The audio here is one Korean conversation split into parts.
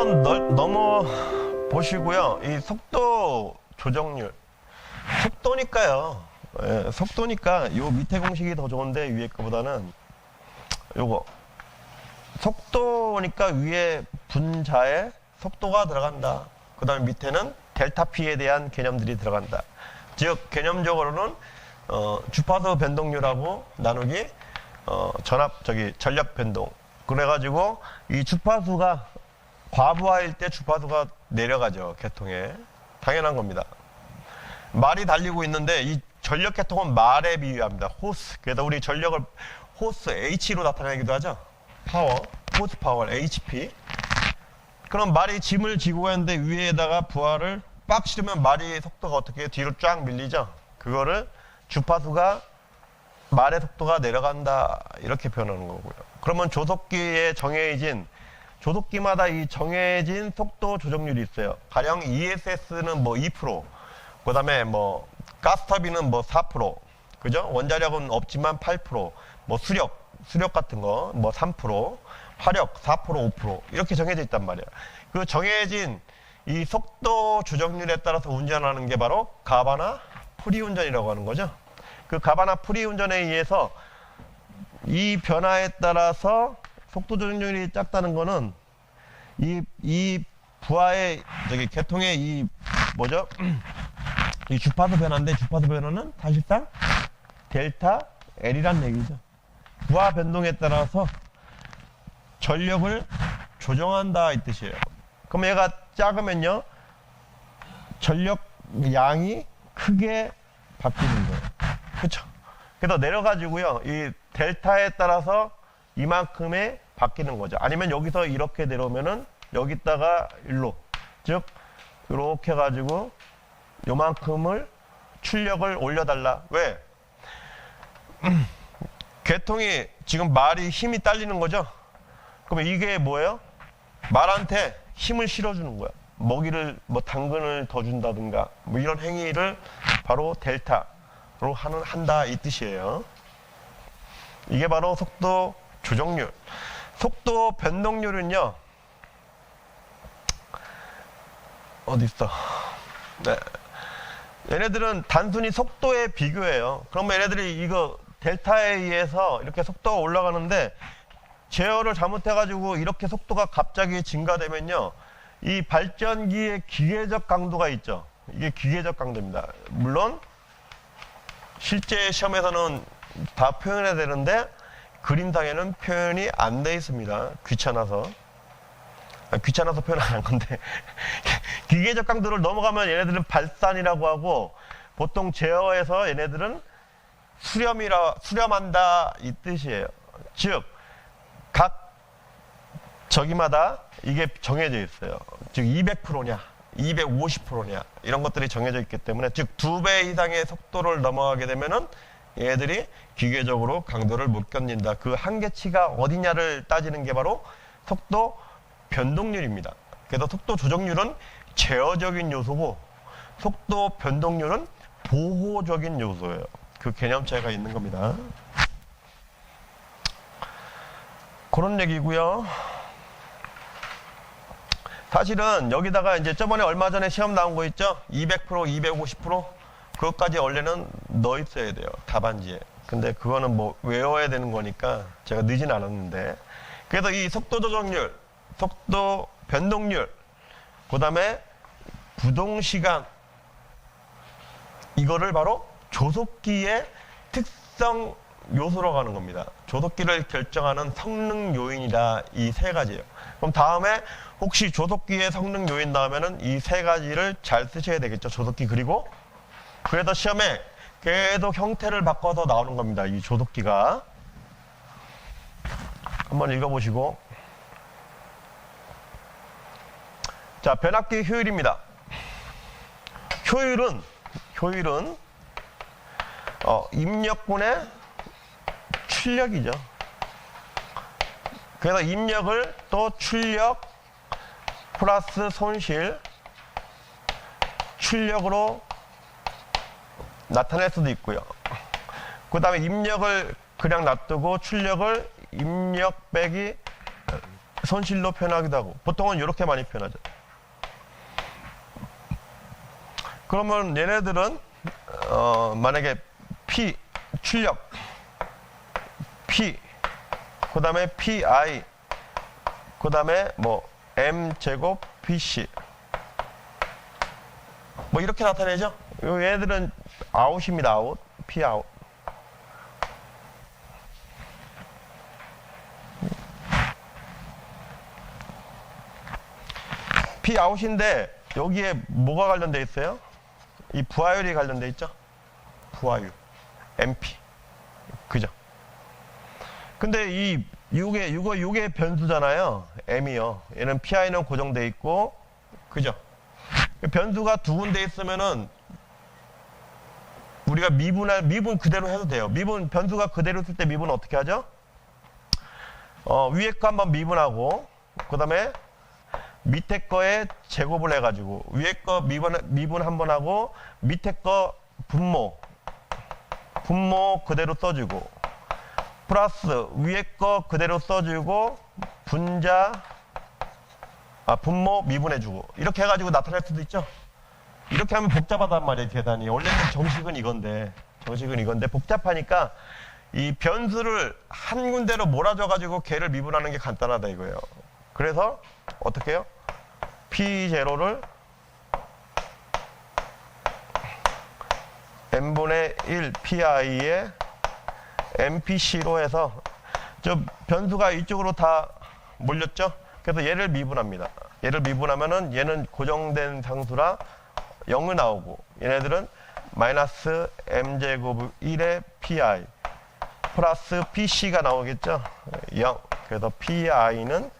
한번 넘어 보시고요. 이 속도 조정률. 속도니까요. 예, 속도니까 요 밑에 공식이 더 좋은데 위에 거보다는 요거. 속도니까 위에 분자에 속도가 들어간다. 그 다음에 밑에는 델타 P에 대한 개념들이 들어간다. 즉 개념적으로는 주파수 변동률하고 나누기 전력 변동. 그래가지고 이 주파수가 과부하일 때 주파수가 내려가죠. 계통에. 당연한 겁니다. 말이 달리고 있는데 이 전력 계통은 말에 비유합니다. 호스. 그래서 우리 전력을 호스 H로 나타내기도 하죠. 파워, 호스 파워 HP. 그럼 말이 짐을 지고 가는데 위에다가 부하를 빡 실으면 말이 속도가 어떻게 뒤로 쫙 밀리죠. 그거를 주파수가 말의 속도가 내려간다 이렇게 표현하는 거고요. 그러면 조속기에 정해진 조속기마다 이 정해진 속도 조정률이 있어요. 가령 ESS는 뭐 2%, 그 다음에 뭐 가스터빈은 뭐 4%, 그죠? 원자력은 없지만 8%, 뭐 수력 같은 거 뭐 3%, 화력 4%, 5% 이렇게 정해져 있단 말이에요. 그 정해진 이 속도 조정률에 따라서 운전하는 게 바로 가바나 프리 운전이라고 하는 거죠. 그 가바나 프리 운전에 의해서 이 변화에 따라서 속도 조정률이 작다는 거는 이 부하의 계통의 이 뭐죠? 이 주파수 변화인데 주파수 변화는 사실상 델타 L이란 얘기죠. 부하 변동에 따라서 전력을 조정한다 이 뜻이에요. 그럼 얘가 작으면요 전력 양이 크게 바뀌는 거예요. 그렇죠? 그래서 내려가지고요 이 델타에 따라서 이만큼에 바뀌는 거죠. 아니면 여기서 이렇게 내려오면은 여기다가 일로 즉 이렇게 해가지고 요만큼을 출력을 올려달라. 왜? 계통이 지금 말이 힘이 딸리는 거죠. 그러면 이게 뭐예요? 말한테 힘을 실어주는 거야. 먹이를 뭐 당근을 더 준다든가 뭐 이런 행위를 바로 델타로 한다 이 뜻이에요. 이게 바로 속도 조정률. 속도 변동률은요. 어디 있어? 네. 얘네들은 단순히 속도의 비교예요. 그러면 얘네들이 이거 델타에 의해서 이렇게 속도가 올라가는데 제어를 잘못해가지고 이렇게 속도가 갑자기 증가되면요. 이 발전기의 기계적 강도가 있죠. 이게 기계적 강도입니다. 물론 실제 시험에서는 다 표현해야 되는데 그림상에는 표현이 안 돼 있습니다. 귀찮아서 귀찮아서 표현 안 한 건데 기계적 강도를 넘어가면 얘네들은 발산이라고 하고 보통 제어에서 얘네들은 수렴한다 이 뜻이에요. 즉 각 저기마다 이게 정해져 있어요. 즉 200%냐 250%냐 이런 것들이 정해져 있기 때문에 즉 2배 이상의 속도를 넘어가게 되면은 얘들이 기계적으로 강도를 못 견딘다. 그 한계치가 어디냐를 따지는 게 바로 속도 변동률입니다. 그래서 속도 조정률은 제어적인 요소고 속도 변동률은 보호적인 요소예요. 그 개념 차이가 있는 겁니다. 그런 얘기고요. 사실은 여기다가 이제 저번에 얼마 전에 시험 나온 거 있죠? 200%, 250% 그것까지 원래는 넣어 있어야 돼요. 답안지에. 근데 그거는 뭐 외워야 되는 거니까 제가 늦진 않았는데. 그래서 이 속도 조정률, 속도 변동률, 그 다음에 구동시간 이거를 바로 조속기의 특성 요소로 가는 겁니다. 조속기를 결정하는 성능 요인이다. 이 세 가지예요. 그럼 다음에 혹시 조속기의 성능 요인 나오면은 이 세 가지를 잘 쓰셔야 되겠죠. 조속기 그리고 그래서 시험에 계속 형태를 바꿔서 나오는 겁니다. 이 조속기가 한번 읽어보시고 자 변압기 효율입니다. 효율은 입력분의 출력이죠. 그래서 입력을 또 출력 플러스 손실 출력으로 나타낼 수도 있고요. 그 다음에 입력을 그냥 놔두고 출력을 입력 빼기 손실로 표현하기도 하고 보통은 이렇게 많이 표현하죠. 그러면 얘네들은 만약에 P 출력 P 그 다음에 PI 그 다음에 뭐 M 제곱 PC 뭐 이렇게 나타내죠. 얘네들은 아웃입니다. 아웃 P 아웃. P 아웃인데 여기에 뭐가 관련돼 있어요? 이 부하율이 관련돼 있죠. 부하율 MP 그죠? 근데 요게 변수잖아요. M이요. 얘는 PI는 고정돼 있고 그죠? 변수가 두 군데 있으면은 우리가 미분 그대로 해도 돼요. 변수가 그대로 있을 때 미분 어떻게 하죠? 위에 거 한번 미분하고 그 다음에 밑에 거에 제곱을 해가지고 위에 거 미분 한번 하고 밑에 거 분모 그대로 써주고 플러스 위에 거 그대로 써주고 분모 미분해주고 이렇게 해가지고 나타낼 수도 있죠. 이렇게 하면 복잡하단 말이에요. 계산이 원래는 정식은 이건데 복잡하니까 이 변수를 한 군데로 몰아줘가지고 걔를 미분하는 게 간단하다 이거예요. 그래서 어떻게 해요? P0를 n분의 1 PI에 MPC로 해서 저 변수가 이쪽으로 다 몰렸죠? 그래서 얘를 미분합니다. 얘를 미분하면은 얘는 고정된 상수라 0이 나오고 얘네들은 마이너스 m제곱 1의 PI 플러스 PC가 나오겠죠? 0. 그래서 PI는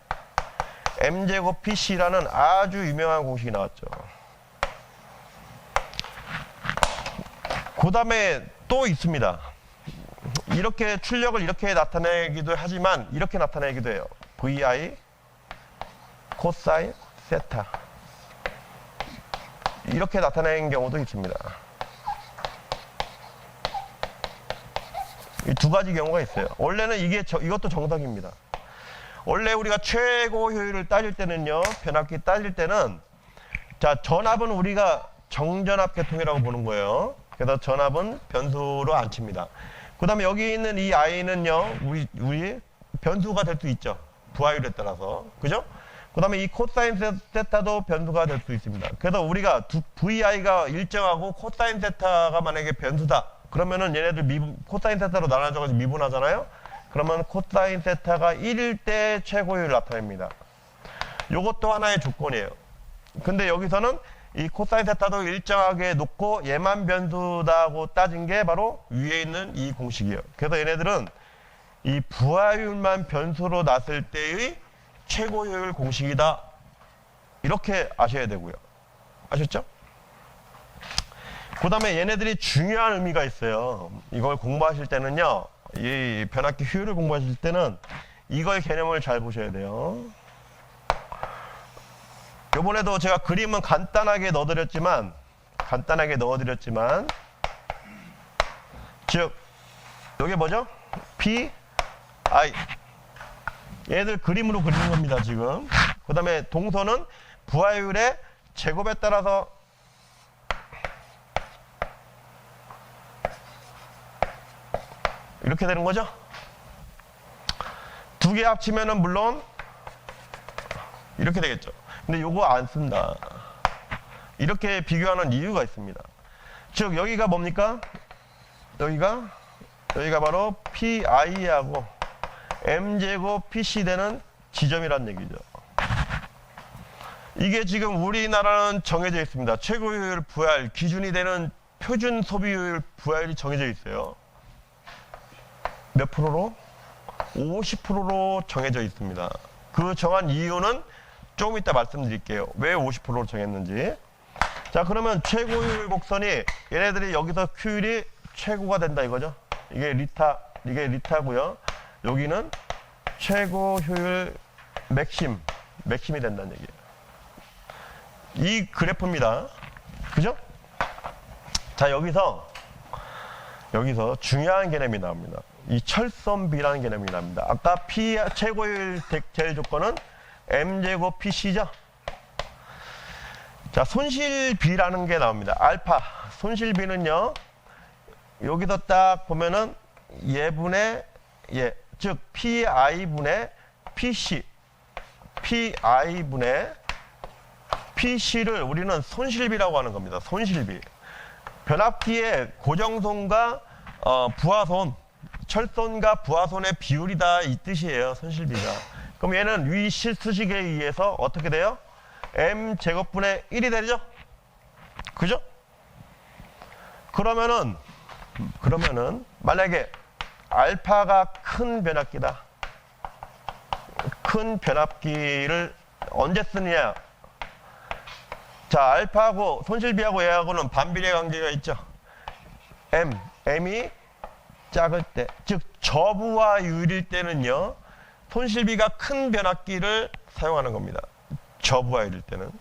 m제곱 PC라는 아주 유명한 공식이 나왔죠. 그 다음에 또 있습니다. 이렇게 출력을 이렇게 나타내기도 하지만 이렇게 나타내기도 해요. VI 코사인 세타 이렇게 나타내는 경우도 있습니다. 이 두 가지 경우가 있어요. 원래는 이것도 정석입니다. 원래 우리가 최고 효율을 따질 때는요, 변압기 따질 때는 자 전압은 우리가 정전압 계통이라고 보는 거예요. 그래서 전압은 변수로 안 칩니다. 그 다음에 여기 있는 이 i는요, 우리 변수가 될 수 있죠. 부하율에 따라서. 그죠? 그 다음에 이 코사인 세타도 변수가 될 수 있습니다. 그래서 우리가 VI가 일정하고 코사인 세타가 만약에 변수다. 그러면은 얘네들 코사인 세타로 나눠져가지고 미분하잖아요? 그러면 코사인 세타가 1일 때 최고율을 나타냅니다. 요것도 하나의 조건이에요. 근데 여기서는 이 코사인 세타도 일정하게 놓고 얘만 변수다고 따진 게 바로 위에 있는 이 공식이에요. 그래서 얘네들은 이 부하율만 변수로 놨을 때의 최고 효율 공식이다. 이렇게 아셔야 되고요. 아셨죠? 그 다음에 얘네들이 중요한 의미가 있어요. 이걸 공부하실 때는요, 이 변압기 효율을 공부하실 때는 이걸 개념을 잘 보셔야 돼요. 요번에도 제가 그림은 간단하게 넣어드렸지만 즉 이게 뭐죠? P, I 얘들 그림으로 그리는 겁니다. 지금 그 다음에 동선은 부하율의 제곱에 따라서 이렇게 되는 거죠. 두 개 합치면은 물론 이렇게 되겠죠. 근데 요거 안 쓴다. 이렇게 비교하는 이유가 있습니다. 즉 여기가 뭡니까? 여기가 바로 PI하고 M제곱 PC 되는 지점이란 얘기죠. 이게 지금 우리나라는 정해져 있습니다. 최고효율 부하율 기준이 되는 표준 소비효율 부하율이 정해져 있어요. 몇 프로로? 50%로 정해져 있습니다. 그 정한 이유는 조금 이따 말씀드릴게요. 왜 50%로 정했는지. 자, 그러면 최고효율 곡선이 얘네들이 여기서 효율이 최고가 된다 이거죠. 이게 리타고요. 여기는 최고 효율 맥심이 된다는 얘기예요. 이 그래프입니다. 그죠? 자, 여기서 중요한 개념이 나옵니다. 이 철선비라는 개념이 나옵니다. 아까 최고효율 제일 조건은 m제곱 PC죠. 자, 손실비라는 게 나옵니다. 알파 손실비는요, 여기서 딱 보면은 얘분의 얘, 즉 PI분의 PC, PI분의 PC를 우리는 손실비라고 하는 겁니다. 손실비. 변압기의 고정손과 부하손, 철손과 부하손의 비율이다, 이 뜻이에요. 손실비가. 그럼 얘는 위 실수식에 의해서 어떻게 돼요? m제곱분의 1이 되죠? 그죠? 그러면은 만약에 알파가 큰 변압기다. 큰 변압기를 언제 쓰느냐? 자, 알파하고 손실비하고 얘하고는 반비례 관계가 있죠. m이 작을 때, 즉 저부하율일 때는요, 손실비가 큰 변압기를 사용하는 겁니다. 저부하율일 때는.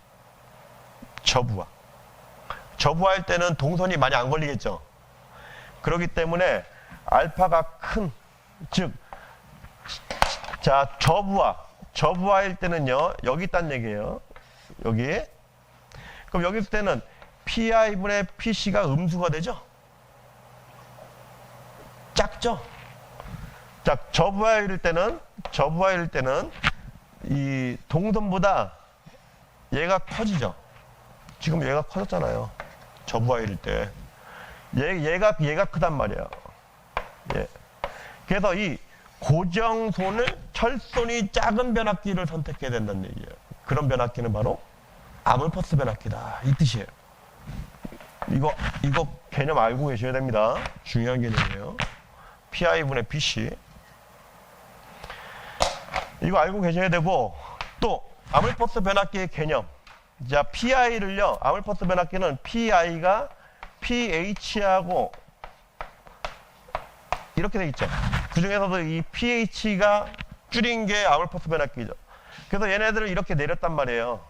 저부하일 때는 동선이 많이 안 걸리겠죠. 그렇기 때문에 알파가 큰, 즉, 자, 저부하일 때는요, 여기 있단 얘기예요. 여기. 그럼 여기 있을 때는 PI분의 PC가 음수가 되죠? 작죠? 자, 저부하일 때는 이 동선보다 얘가 커지죠? 지금 얘가 커졌잖아요. 저부하일 때. 얘가 크단 말이에요. 예. 그래서 이 고정손을 철손이 작은 변압기를 선택해야 된다는 얘기예요. 그런 변압기는 바로 아몰퍼스 변압기다, 이 뜻이에요. 이거 개념 알고 계셔야 됩니다. 중요한 개념이에요. PI분의 PC. 이거 알고 계셔야 되고, 또 아몰퍼스 변압기의 개념. 자, PI를요, 아몰퍼스 변압기는 PI가 PH하고 이렇게 돼 있죠. 그 중에서도 이 PH가 줄인 게 아몰퍼스 변압기죠. 그래서 얘네들을 이렇게 내렸단 말이에요.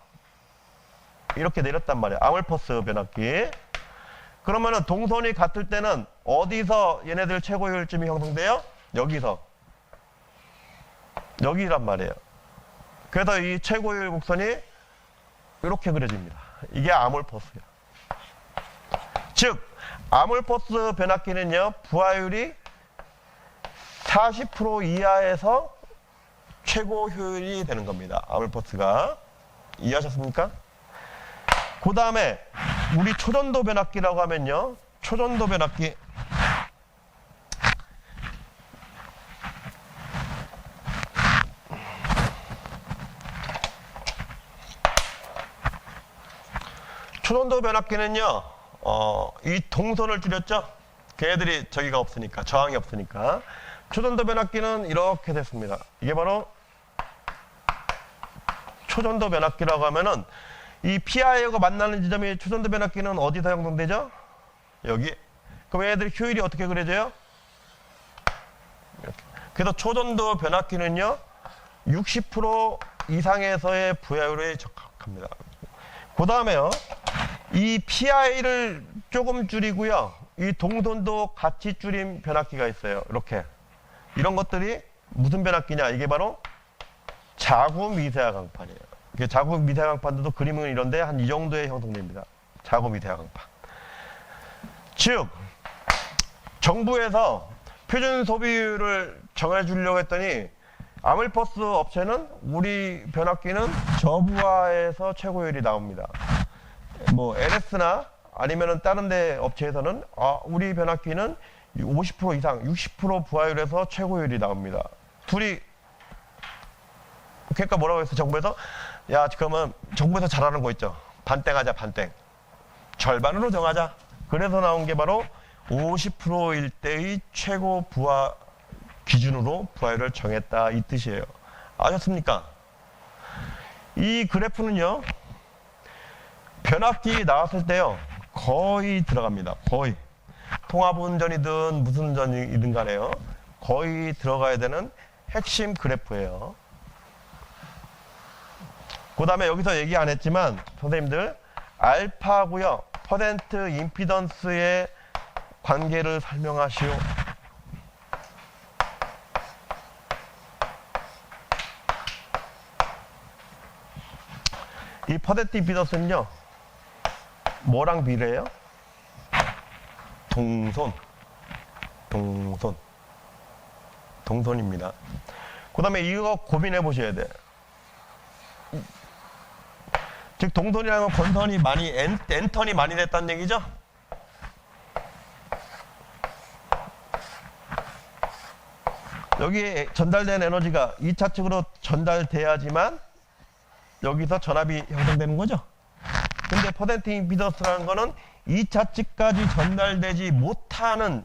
아몰퍼스 변압기. 그러면은 동선이 같을 때는 어디서 얘네들 최고 효율점이 형성돼요? 여기란 말이에요. 그래서 이 최고 효율 곡선이 이렇게 그려집니다. 이게 아몰퍼스예요. 즉, 아몰퍼스 변압기는요, 부하율이 40% 이하에서 최고 효율이 되는 겁니다. 아몰퍼스가. 이해하셨습니까? 그 다음에 우리 초전도 변압기라고 하면요, 초전도 변압기. 초전도 변압기는요, 이 동선을 줄였죠? 걔네들이 저기가 없으니까, 저항이 없으니까. 초전도 변압기는 이렇게 됐습니다. 이게 바로 초전도 변압기라고 하면은 이 PI하고 만나는 지점이 초전도 변압기는 어디서 형성되죠? 여기. 그럼 얘네들 효율이 어떻게 그려져요? 이렇게. 그래서 초전도 변압기는요, 60% 이상에서의 부하율에 적합합니다. 그 다음에요, 이 PI를 조금 줄이고요, 이 동선도 같이 줄인 변압기가 있어요. 이렇게. 이런 것들이 무슨 변압기냐? 이게 바로 자구 미세화 강판이에요. 자구 미세화 강판도 그림은 이런데 한 이 정도의 형성됩니다. 자구 미세화 강판. 즉, 정부에서 표준 소비율을 정해주려고 했더니 아몰퍼스 업체는 우리 변압기는 저부하에서 최고율이 나옵니다. 뭐 LS나 아니면은 다른 데 업체에서는 우리 변압기는 50% 이상, 60% 부하율에서 최고율이 나옵니다. 둘이. 그러니까 뭐라고 했어, 정부에서? 야, 그러면 정부에서 잘하는 거 있죠. 반땡하자, 반땡. 절반으로 정하자. 그래서 나온 게 바로 50%일 때의 최고 부하 기준으로 부하율을 정했다, 이 뜻이에요. 아셨습니까? 이 그래프는요, 변압기 나왔을 때요, 거의 들어갑니다. 거의. 통합운전이든 무슨 운전이든 간에요, 거의 들어가야 되는 핵심 그래프예요. 그 다음에 여기서 얘기 안 했지만 선생님들, 알파고요, 퍼센트 임피던스의 관계를 설명하시오. 이 퍼센트 임피던스는요, 뭐랑 비례해요? 동손입니다. 그 다음에 이거 고민해 보셔야 돼. 즉 동선이라는 건 건선이 많이 N턴이 많이 됐다는 얘기죠. 여기에 전달된 에너지가 2차 측으로 전달돼야지만 여기서 전압이 형성되는 거죠. 근데 퍼센트 임피던스라는 거는 2차 측까지 전달되지 못하는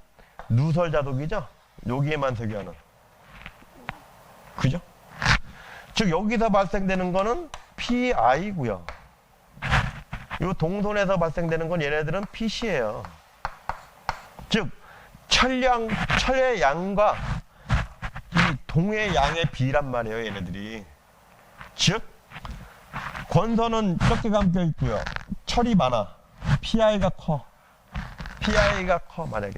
누설 자독이죠. 여기에만 석유하는. 그죠? 즉 여기서 발생되는 거는 PI고요. 이 동선에서 발생되는 건 얘네들은 PC예요. 즉 철의 양과 이 동의 양의 비란 말이에요. 얘네들이. 즉 권선은 적게 감겨 있고요. 철이 많아. PI가 커. 만약에.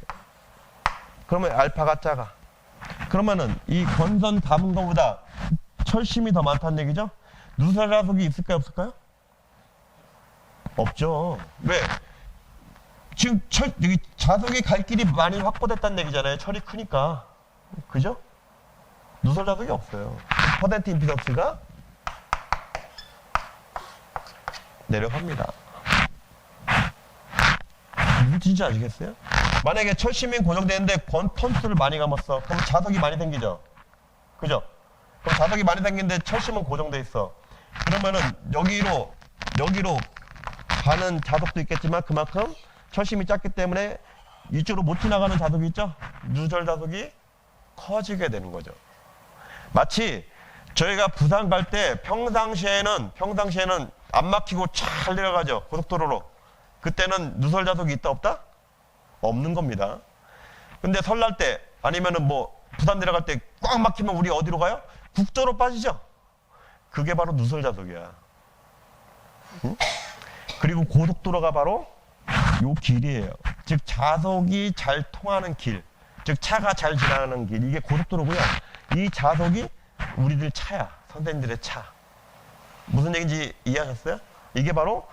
그러면 알파가 작아. 그러면은 이 권선 담은 거보다 철심이 더 많다는 얘기죠? 누설 자독이 있을까요? 없을까요? 없죠. 왜? 지금 여기 자독이 갈 길이 많이 확보됐다는 얘기잖아요. 철이 크니까. 그죠? 누설 자독이 없어요. 퍼센트 임피던스가 내려갑니다. 무슨 뜻인지 아시겠어요? 만약에 철심이 고정되는데 턴수를 많이 감았어. 그럼 자석이 많이 생기죠? 그죠? 그럼 자석이 많이 생기는데 철심은 고정돼 있어. 그러면은 여기로 가는 자석도 있겠지만 그만큼 철심이 작기 때문에 이쪽으로 못 지나가는 자석이 있죠? 누설 자석이 커지게 되는 거죠. 마치 저희가 부산 갈 때 평상시에는 안 막히고 잘 내려가죠. 고속도로로. 그때는 누설 자석이 있다 없다? 없는 겁니다. 근데 설날 때 아니면은 뭐 부산 내려갈 때 꽉 막히면 우리 어디로 가요? 국도로 빠지죠. 그게 바로 누설 자석이야. 응? 그리고 고속도로가 바로 요 길이에요. 즉 자석이 잘 통하는 길, 즉 차가 잘 지나가는 길, 이게 고속도로고요. 이 자석이 우리들 차야. 선생님들의 차. 무슨 얘기인지 이해하셨어요? 이게 바로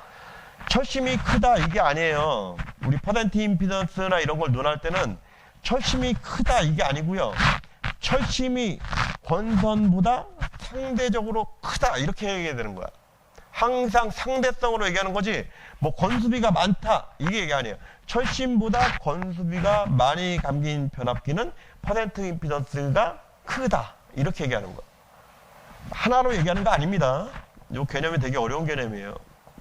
철심이 크다 이게 아니에요. 우리 퍼센트 임피던스나 이런 걸 논할 때는 철심이 크다 이게 아니고요. 철심이 권선보다 상대적으로 크다 이렇게 얘기해야 되는 거야. 항상 상대성으로 얘기하는 거지 뭐 권수비가 많다 이게 얘기 아니에요. 철심보다 권수비가 많이 감긴 변압기는 퍼센트 임피던스가 크다 이렇게 얘기하는 거야. 하나로 얘기하는 거 아닙니다. 이 개념이 되게 어려운 개념이에요.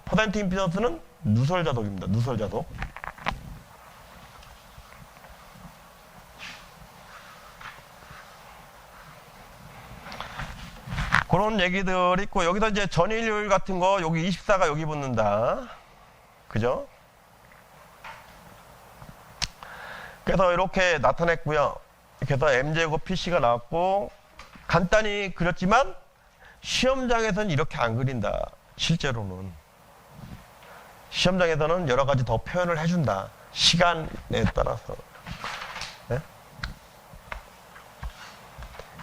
퍼센트 임피던스는 누설 자독입니다. 누설 자독. 그런 얘기들 있고 여기서 이제 전일률 같은 거 여기 24가 여기 붙는다. 그죠? 그래서 이렇게 나타냈고요. 그래서 M제곱 PC가 나왔고 간단히 그렸지만 시험장에서는 이렇게 안 그린다. 실제로는. 시험장에서는 여러 가지 더 표현을 해준다. 시간에 따라서. 네?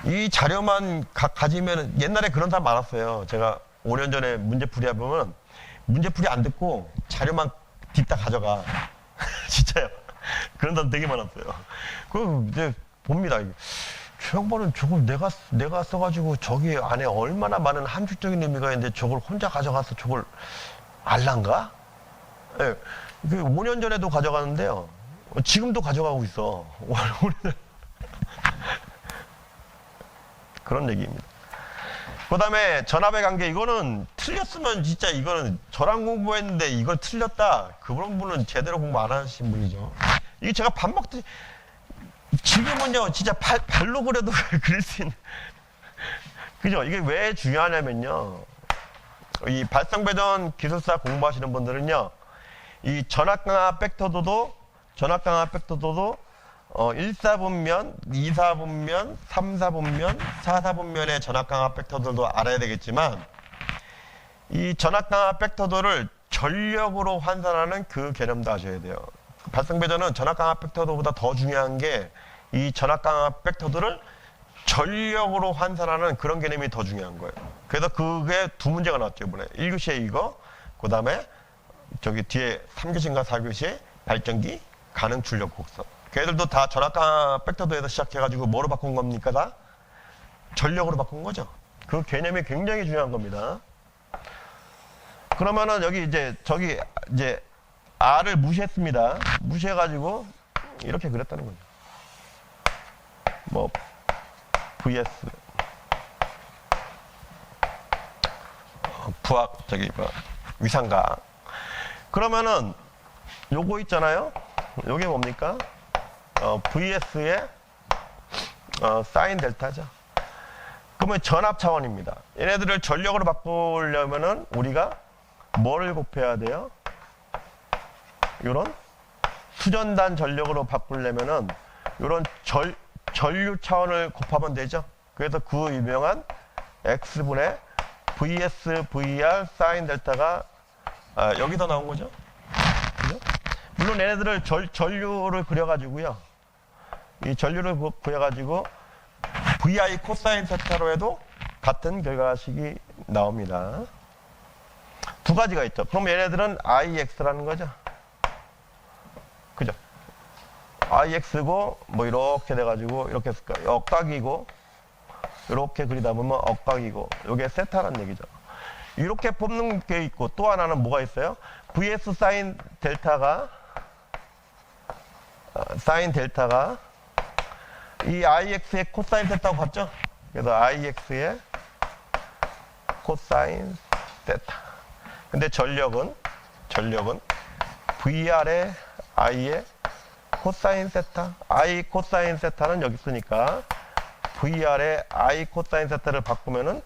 이 자료만 가지면 옛날에 그런 사람 많았어요. 제가 5년 전에 문제풀이 해보면 문제풀이 안 듣고 자료만 뒷다 가져가. 진짜요. 그런 사람 되게 많았어요. 그 이제 봅니다. 최영범은 저걸 내가 써가지고 저기 안에 얼마나 많은 함축적인 의미가 있는데 저걸 혼자 가져가서 저걸 알란가? 예. 그 5년 전에도 가져가는데요. 지금도 가져가고 있어. 그런 얘기입니다. 그 다음에 전압의 관계, 이거는 틀렸으면 진짜 이거는 저랑 공부했는데 이걸 틀렸다. 그런 분은 제대로 공부 안 하신 분이죠. 이게 제가 밥 먹듯이, 지금은요, 진짜 발로 그려도 그릴 수 있는. 그죠? 이게 왜 중요하냐면요. 이 발성배전 기술사 공부하시는 분들은요, 이 전압강압 벡터도도 1사분면, 2사분면, 3사분면, 4사분면의 전압강압 벡터들도 알아야 되겠지만 이 전압강압 벡터들을 전력으로 환산하는 그 개념도 아셔야 돼요. 발성배전은 전압강압 벡터보다 더 중요한 게 이 전압강압 벡터들을 전력으로 환산하는 그런 개념이 더 중요한 거예요. 그래서 그게 두 문제가 나왔죠, 이번에. 1교시에 이거, 그 다음에 저기 뒤에 3교시인가 4교시에 발전기 가능 출력 곡선. 걔들도 다 전압과 벡터도에서 시작해가지고 뭐로 바꾼 겁니까? 다 전력으로 바꾼 거죠. 그 개념이 굉장히 중요한 겁니다. 그러면은 여기 이제 저기 이제 R을 무시했습니다. 무시해가지고 이렇게 그렸다는 거죠. 뭐 VS 부하 저기 뭐 위상각. 그러면은 요거 있잖아요. 요게 뭡니까? VS의 사인 델타죠. 그러면 전압 차원입니다. 얘네들을 전력으로 바꾸려면은 우리가 뭐를 곱해야 돼요? 요런 수전단 전력으로 바꾸려면은 요런 전류 차원을 곱하면 되죠. 그래서 그 유명한 X분의 VS, VR, 사인 델타가 여기서 나온 거죠. 그죠? 물론 얘네들을 전류를 그려가지고요. 이 전류를 그려가지고 VI 코사인 세타로 해도 같은 결과식이 나옵니다. 두 가지가 있죠. 그럼 얘네들은 IX라는 거죠. 그죠? IX고 뭐 이렇게 돼가지고 이렇게 쓸까요? 억각이고 이렇게 그리다 보면 억각이고 이게 세타란 얘기죠. 이렇게 뽑는 게 있고 또 하나는 뭐가 있어요? VS 사인 델타가 이 IX의 코사인 세타하고 같죠? 그래서 IX의 코사인 세타. 근데 전력은 VR의 I의 코사인 세타. I 코사인 세타는 여기 있으니까 VR의 I 코사인 세타를 바꾸면은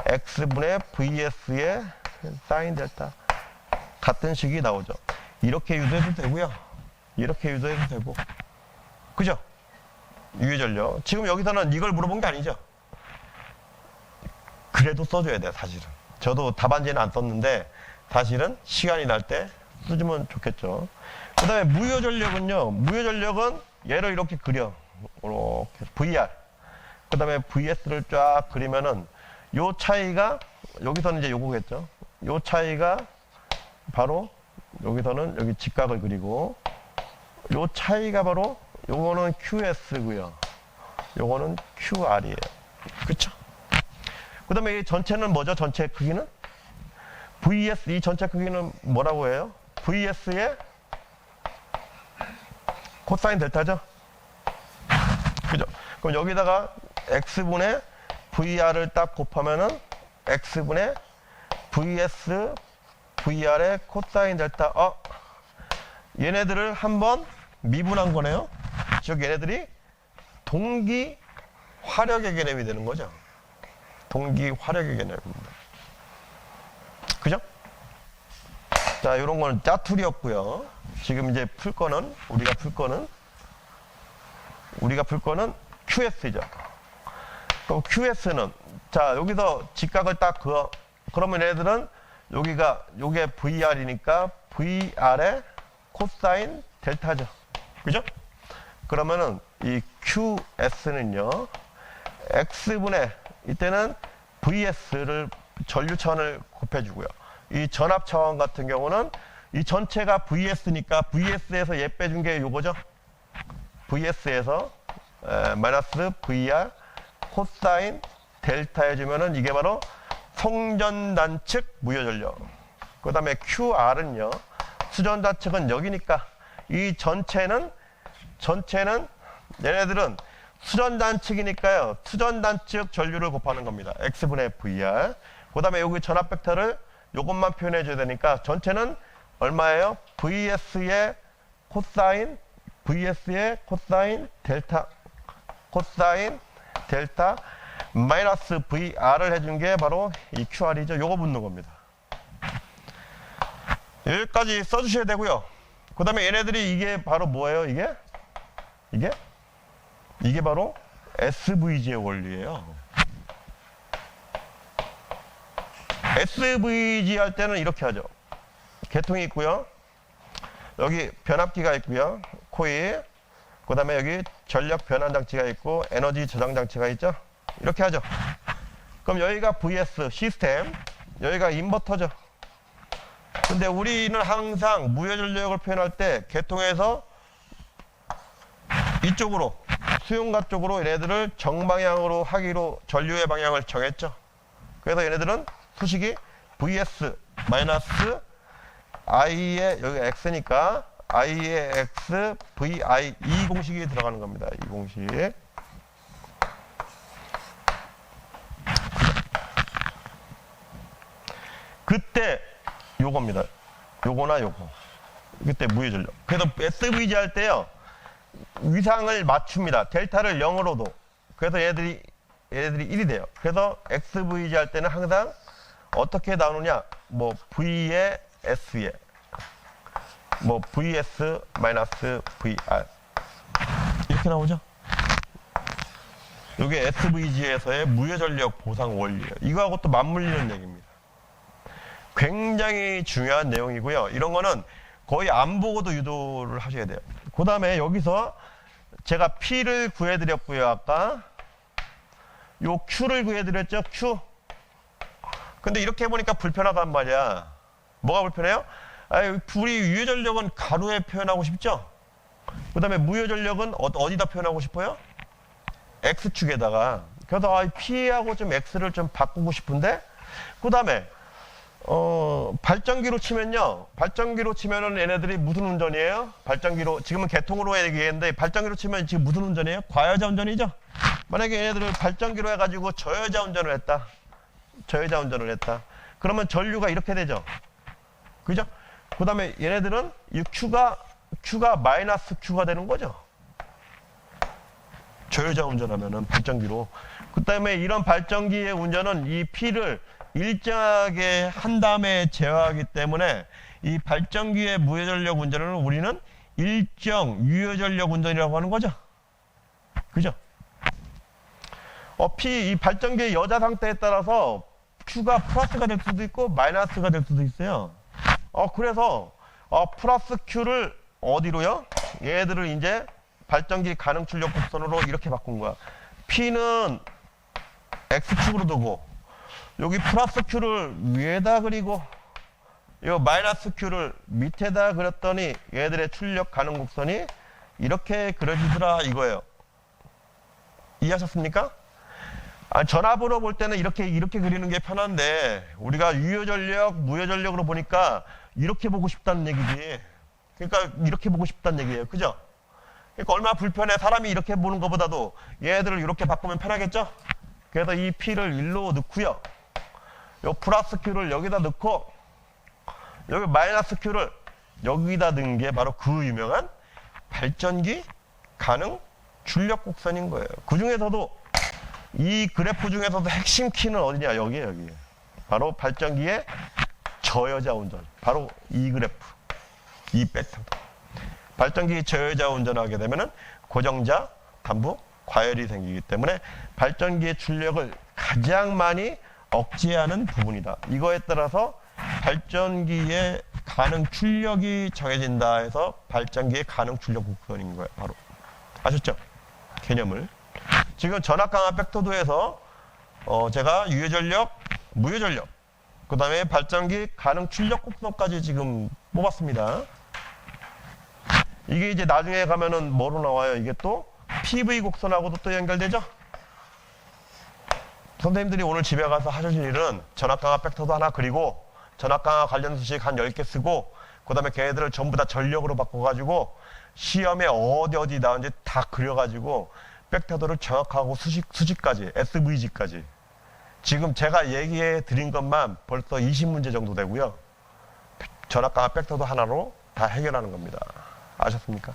X분의 VS의 사인 델타. 같은 식이 나오죠. 이렇게 유도해도 되고요. 이렇게 유도해도 되고. 그죠? 유효전력. 지금 여기서는 이걸 물어본 게 아니죠. 그래도 써줘야 돼요, 사실은. 저도 답안지는 안 썼는데 사실은 시간이 날 때 써주면 좋겠죠. 그 다음에 무효전력은요. 무효전력은 얘를 이렇게 그려. 이렇게 VR. 그 다음에 VS를 쫙 그리면은 요 차이가 여기서는 이제 요거겠죠. 요 차이가 바로 여기서는 여기 직각을 그리고 요 차이가 바로 요거는 QS고요. 요거는 QR이에요. 그쵸? 그 다음에 이 전체는 뭐죠? 전체 크기는? VS, 이 전체 크기는 뭐라고 해요? VS의 코사인 델타죠? 그죠? 그럼 여기다가 X분의 VR을 딱 곱하면은 X분의 VS, VR의 코사인 델타. 얘네들을 한번 미분한 거네요. 즉 얘네들이 동기 화력의 개념이 되는 거죠. 동기 화력의 개념입니다. 그죠? 자, 요런 거는 짜투리였고요. 지금 이제 우리가 풀 거는 QS죠. 그럼 QS는 자, 여기서 직각을 딱 그어. 그러면 얘네들은 요게 VR이니까 VR의 코사인 델타죠. 그죠? 그러면은 이 QS는요, X분의, 이때는 VS를 전류 차원을 곱해주고요. 이 전압 차원 같은 경우는 이 전체가 VS니까 VS에서 얘 빼준 게 요거죠. VS에서 마이너스 VR 코사인 델타 해주면은 이게 바로 송전단 측 무효전력. 그 다음에 QR은요, 수전단 측은 여기니까 이 전체는 얘네들은 수전단 측이니까요. 수전단 측 전류를 곱하는 겁니다. X분의 VR. 그 다음에 여기 전압 벡터를 요것만 표현해 줘야 되니까 전체는 얼마예요? VS의 코사인 델타 마이너스 VR을 해준 게 바로 이 QR이죠. 요거 묻는 겁니다. 여기까지 써주셔야 되고요. 그 다음에 얘네들이 이게 바로 뭐예요? 이게 바로 SVG의 원리예요. SVG 할 때는 이렇게 하죠. 계통이 있고요. 여기 변압기가 있고요. 코일. 그 다음에 여기 전력 변환 장치가 있고 에너지 저장 장치가 있죠. 이렇게 하죠. 그럼 여기가 VS 시스템, 여기가 인버터죠. 근데 우리는 항상 무효전력을 표현할 때 계통에서 이쪽으로 수용가 쪽으로 얘네들을 정방향으로 하기로 전류의 방향을 정했죠. 그래서 얘네들은 수식이 VS 마이너스 I의 여기 X니까 I의 X, VI 이 공식이 들어가는 겁니다. 이 공식. 그때 요겁니다. 요거나 요거. 그때 무효전력. 그래서 SVG 할 때요. 위상을 맞춥니다. 델타를 0으로 둬. 그래서 얘들이 1이 돼요. 그래서 XVG 할 때는 항상 어떻게 나오느냐? 뭐 V에 S에 뭐 VS 마이너스 VR 이렇게 나오죠. 이게 SVG에서의 무효전력 보상 원리예요. 이거하고 또 맞물리는 얘기입니다. 굉장히 중요한 내용이고요. 이런 거는 거의 안 보고도 유도를 하셔야 돼요. 그 다음에 여기서 제가 P를 구해드렸고요. 아까 요 Q를 구해드렸죠. Q. 근데 이렇게 해보니까 불편하단 말이야. 뭐가 불편해요? 우리 유효전력은 가로에 표현하고 싶죠? 그 다음에 무효전력은 어디다 표현하고 싶어요? X축에다가. 그래서 P하고 좀 X를 좀 바꾸고 싶은데, 그 다음에 발전기로 치면요. 발전기로 치면은 얘네들이 무슨 운전이에요? 발전기로, 지금은 개통으로 얘기했는데, 발전기로 치면 지금 무슨 운전이에요? 과여자 운전이죠? 만약에 얘네들을 발전기로 해가지고 저여자 운전을 했다. 저여자 운전을 했다. 그러면 전류가 이렇게 되죠? 그죠? 그 다음에 얘네들은 이 Q가 마이너스 Q가 되는 거죠? 저여자 운전하면은 발전기로. 그 다음에 이런 발전기의 운전은 이 P를 일정하게 한 다음에 제어하기 때문에 이 발전기의 무효전력 운전을 우리는 일정 유효전력 운전이라고 하는 거죠. 그죠? 이 발전기의 여자 상태에 따라서 Q가 플러스가 될 수도 있고 마이너스가 될 수도 있어요. 그래서 플러스 Q를 어디로요? 얘들을 이제 발전기 가능 출력 곡선으로 이렇게 바꾼 거야. P는 X축으로 두고 여기 플러스 Q를 위에다 그리고 이 마이너스 Q를 밑에다 그렸더니 얘들의 출력 가능 곡선이 이렇게 그려지더라 이거예요. 이해하셨습니까? 전압으로 볼 때는 이렇게 그리는 게 편한데 우리가 유효전력, 무효전력으로 보니까 이렇게 보고 싶다는 얘기지. 그러니까 이렇게 보고 싶다는 얘기예요. 그죠? 그러니까 얼마나 불편해. 사람이 이렇게 보는 것보다도 얘들을 이렇게 바꾸면 편하겠죠? 그래서 이 P를 일로 넣고요. 요 플러스 Q를 여기다 넣고 여기 마이너스 Q를 여기다 넣은 게 바로 그 유명한 발전기 가능 출력 곡선인 거예요. 그 중에서도 이 그래프 중에서도 핵심 키는 어디냐? 여기에요, 여기. 바로 발전기의 저여자 운전. 바로 이 그래프. 이 벡터도. 발전기 저여자 운전하게 되면은 고정자, 단부, 과열이 생기기 때문에 발전기의 출력을 가장 많이 억제하는 부분이다. 이거에 따라서 발전기의 가능 출력이 정해진다 해서 발전기의 가능 출력 곡선인 거예요. 바로. 아셨죠? 개념을. 지금 전압 강화 벡터도에서 제가 유효전력, 무효전력, 그 다음에 발전기 가능 출력 곡선까지 지금 뽑았습니다. 이게 이제 나중에 가면은 뭐로 나와요? 이게 또 PV 곡선하고도 또 연결되죠? 선생님들이 오늘 집에 가서 하실 일은 전압 강화 벡터도 하나 그리고 전압 강화 관련 수식 한 10개 쓰고 그 다음에 걔네들을 전부 다 전력으로 바꿔가지고 시험에 어디 나오는지 다 그려가지고 벡터도를 정확하고 수식까지 SVG까지 지금 제가 얘기해 드린 것만 벌써 20문제 정도 되고요. 전압 강화 벡터도 하나로 다 해결하는 겁니다. 아셨습니까?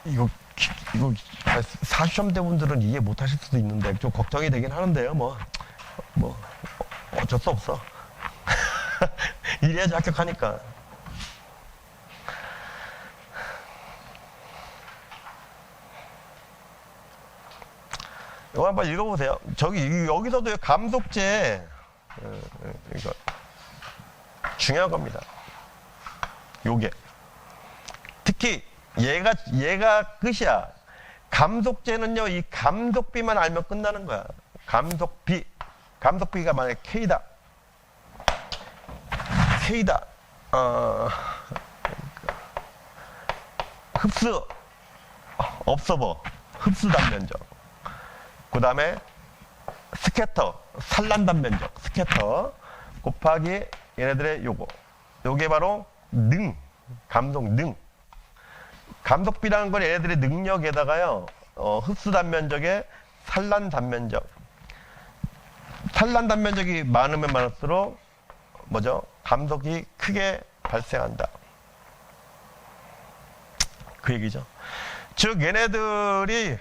이거 사시험 대분들은 이해 못 하실 수도 있는데 좀 걱정이 되긴 하는데요. 뭐 어쩔 수 없어. 이래야지 합격하니까. 이거 한번 읽어보세요. 여기서도 감속제 이거 중요한 겁니다. 요게 특히 얘가 끝이야. 감속제는요, 이 감속비만 알면 끝나는 거야. 감속비가 만약에 K다. 흡수 업서버 흡수 단면적. 그 다음에 스캐터 산란 단면적. 스캐터 곱하기 얘네들의 요게 바로 감속 감속비라는 건 얘네들의 능력에다가요, 흡수 단면적에 산란 단면적. 산란 단면적이 많으면 많을수록 뭐죠? 감속이 크게 발생한다. 그 얘기죠. 즉 얘네들이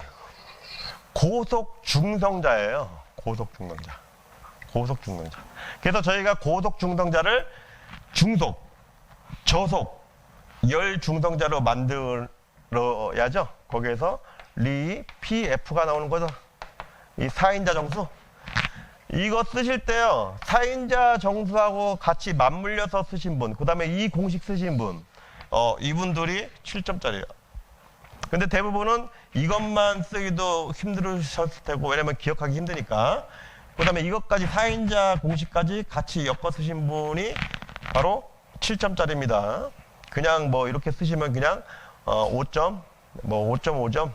고속 중성자예요. 고속 중성자. 그래서 저희가 고속 중성자를 중속, 저속, 열 중성자로 만들어야죠. 거기에서 PF가 나오는 거죠. 이 4인자 정수. 이거 쓰실 때요, 4인자 정수하고 같이 맞물려서 쓰신 분, 그 다음에 이 공식 쓰신 분, 이분들이 7점짜리예요. 근데 대부분은 이것만 쓰기도 힘들으셨을 테고, 왜냐면 기억하기 힘드니까. 그 다음에 이것까지 4인자 공식까지 같이 엮어 쓰신 분이 바로 7점짜리입니다. 그냥 뭐 이렇게 쓰시면 그냥 5점, 뭐 5.5점,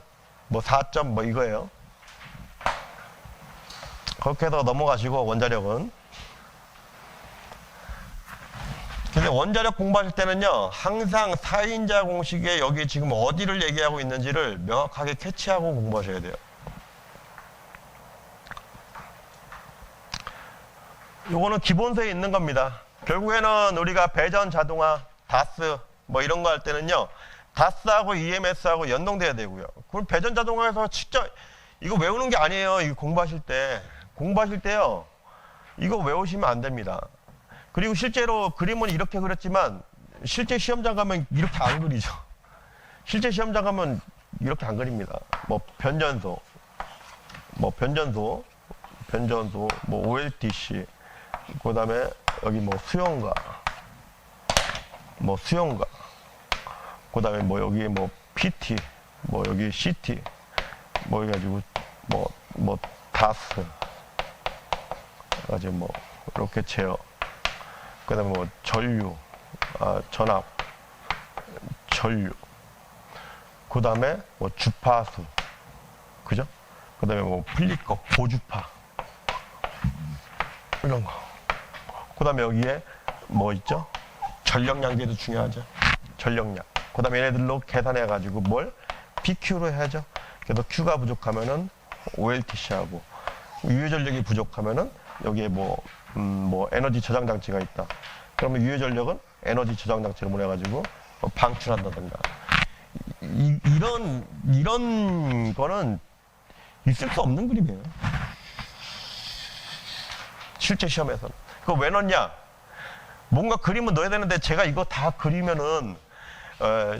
뭐 4점 뭐 이거예요. 그렇게 해서 넘어가시고 원자력은. 근데 원자력 공부하실 때는요, 항상 4인자 공식에 여기 지금 어디를 얘기하고 있는지를 명확하게 캐치하고 공부하셔야 돼요. 요거는 기본서에 있는 겁니다. 결국에는 우리가 배전 자동화, 다스 뭐 이런 거 할 때는요, 다스하고 EMS하고 연동돼야 되고요. 그럼 배전 자동화에서 진짜 이거 외우는 게 아니에요. 이거 공부하실 때요, 이거 외우시면 안 됩니다. 그리고 실제로 그림은 이렇게 그렸지만 실제 시험장 가면 이렇게 안 그리죠. 실제 시험장 가면 이렇게 안 그립니다. 뭐 변전소, 뭐 OLTC, 그 다음에 여기 뭐 수용가, 그 다음에 뭐 여기 뭐 PT, 뭐 여기 CT, 뭐 해가지고 뭐 다스, 가지고 뭐 이렇게 제어, 그 다음에 뭐 전류, 전압, 전류, 그 다음에 뭐 주파수, 그죠? 그 다음에 뭐 플리커, 고주파, 이런 거. 그 다음에 여기에 뭐 있죠? 전력 양계도 중요하죠. 전력량. 그 다음에 얘네들로 계산해가지고 뭘? PQ로 해야죠. 그래서 Q가 부족하면은 OLTC하고, 유효 전력이 부족하면은 여기에 뭐 에너지 저장 장치가 있다. 그러면 유효 전력은 에너지 저장 장치를 보내가지고 방출한다든가. 이런 거는 있을 수 없는 그림이에요. 실제 시험에서는. 그거 왜 넣냐? 뭔가 그림은 넣어야 되는데 제가 이거 다 그리면은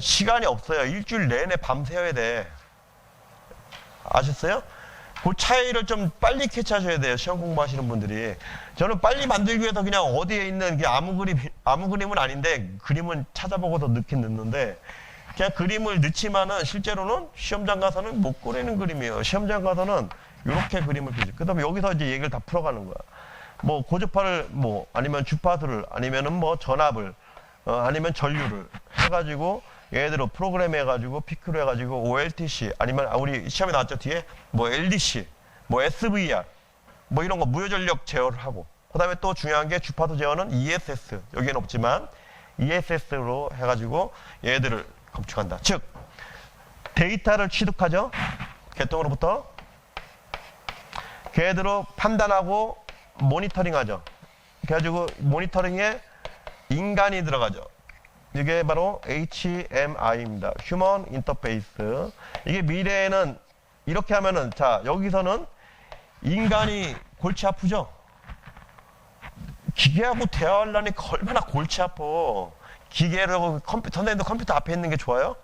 시간이 없어요. 일주일 내내 밤새야 돼. 아셨어요? 그 차이를 좀 빨리 캐치하셔야 돼요. 시험 공부하시는 분들이. 저는 빨리 만들기 위해서 그냥 어디에 있는 아무 그림은 아닌데 그림은 찾아보고서 넣긴 넣는데, 그냥 그림을 넣지만은 실제로는 시험장 가서는 못 그리는 그림이에요. 시험장 가서는 이렇게 그림을 그리죠. 그 다음에 여기서 이제 얘기를 다 풀어가는 거야. 뭐 고주파를 아니면 주파수를, 아니면은 뭐 전압을, 아니면 전류를 해가지고 얘네들을 프로그램 해가지고 PQ로 해가지고 OLTC, 아니면 우리 시험에 나왔죠 뒤에 뭐 LDC, 뭐 SVR, 뭐 이런 거 무효전력 제어를 하고, 그 다음에 또 중요한 게 주파수 제어는 ESS, 여기에는 없지만 ESS로 해가지고 얘네들을 검측한다. 즉 데이터를 취득하죠. 개통으로부터 걔네들로 판단하고 모니터링하죠. 그래가지고 모니터링에 인간이 들어가죠. 이게 바로 HMI입니다. 휴먼 인터페이스. 이게 미래에는 이렇게 하면은, 자, 여기서는 인간이 골치 아프죠? 기계하고 대화하려니까 얼마나 골치 아파. 기계로 선생님도 컴퓨터 앞에 있는 게 좋아요?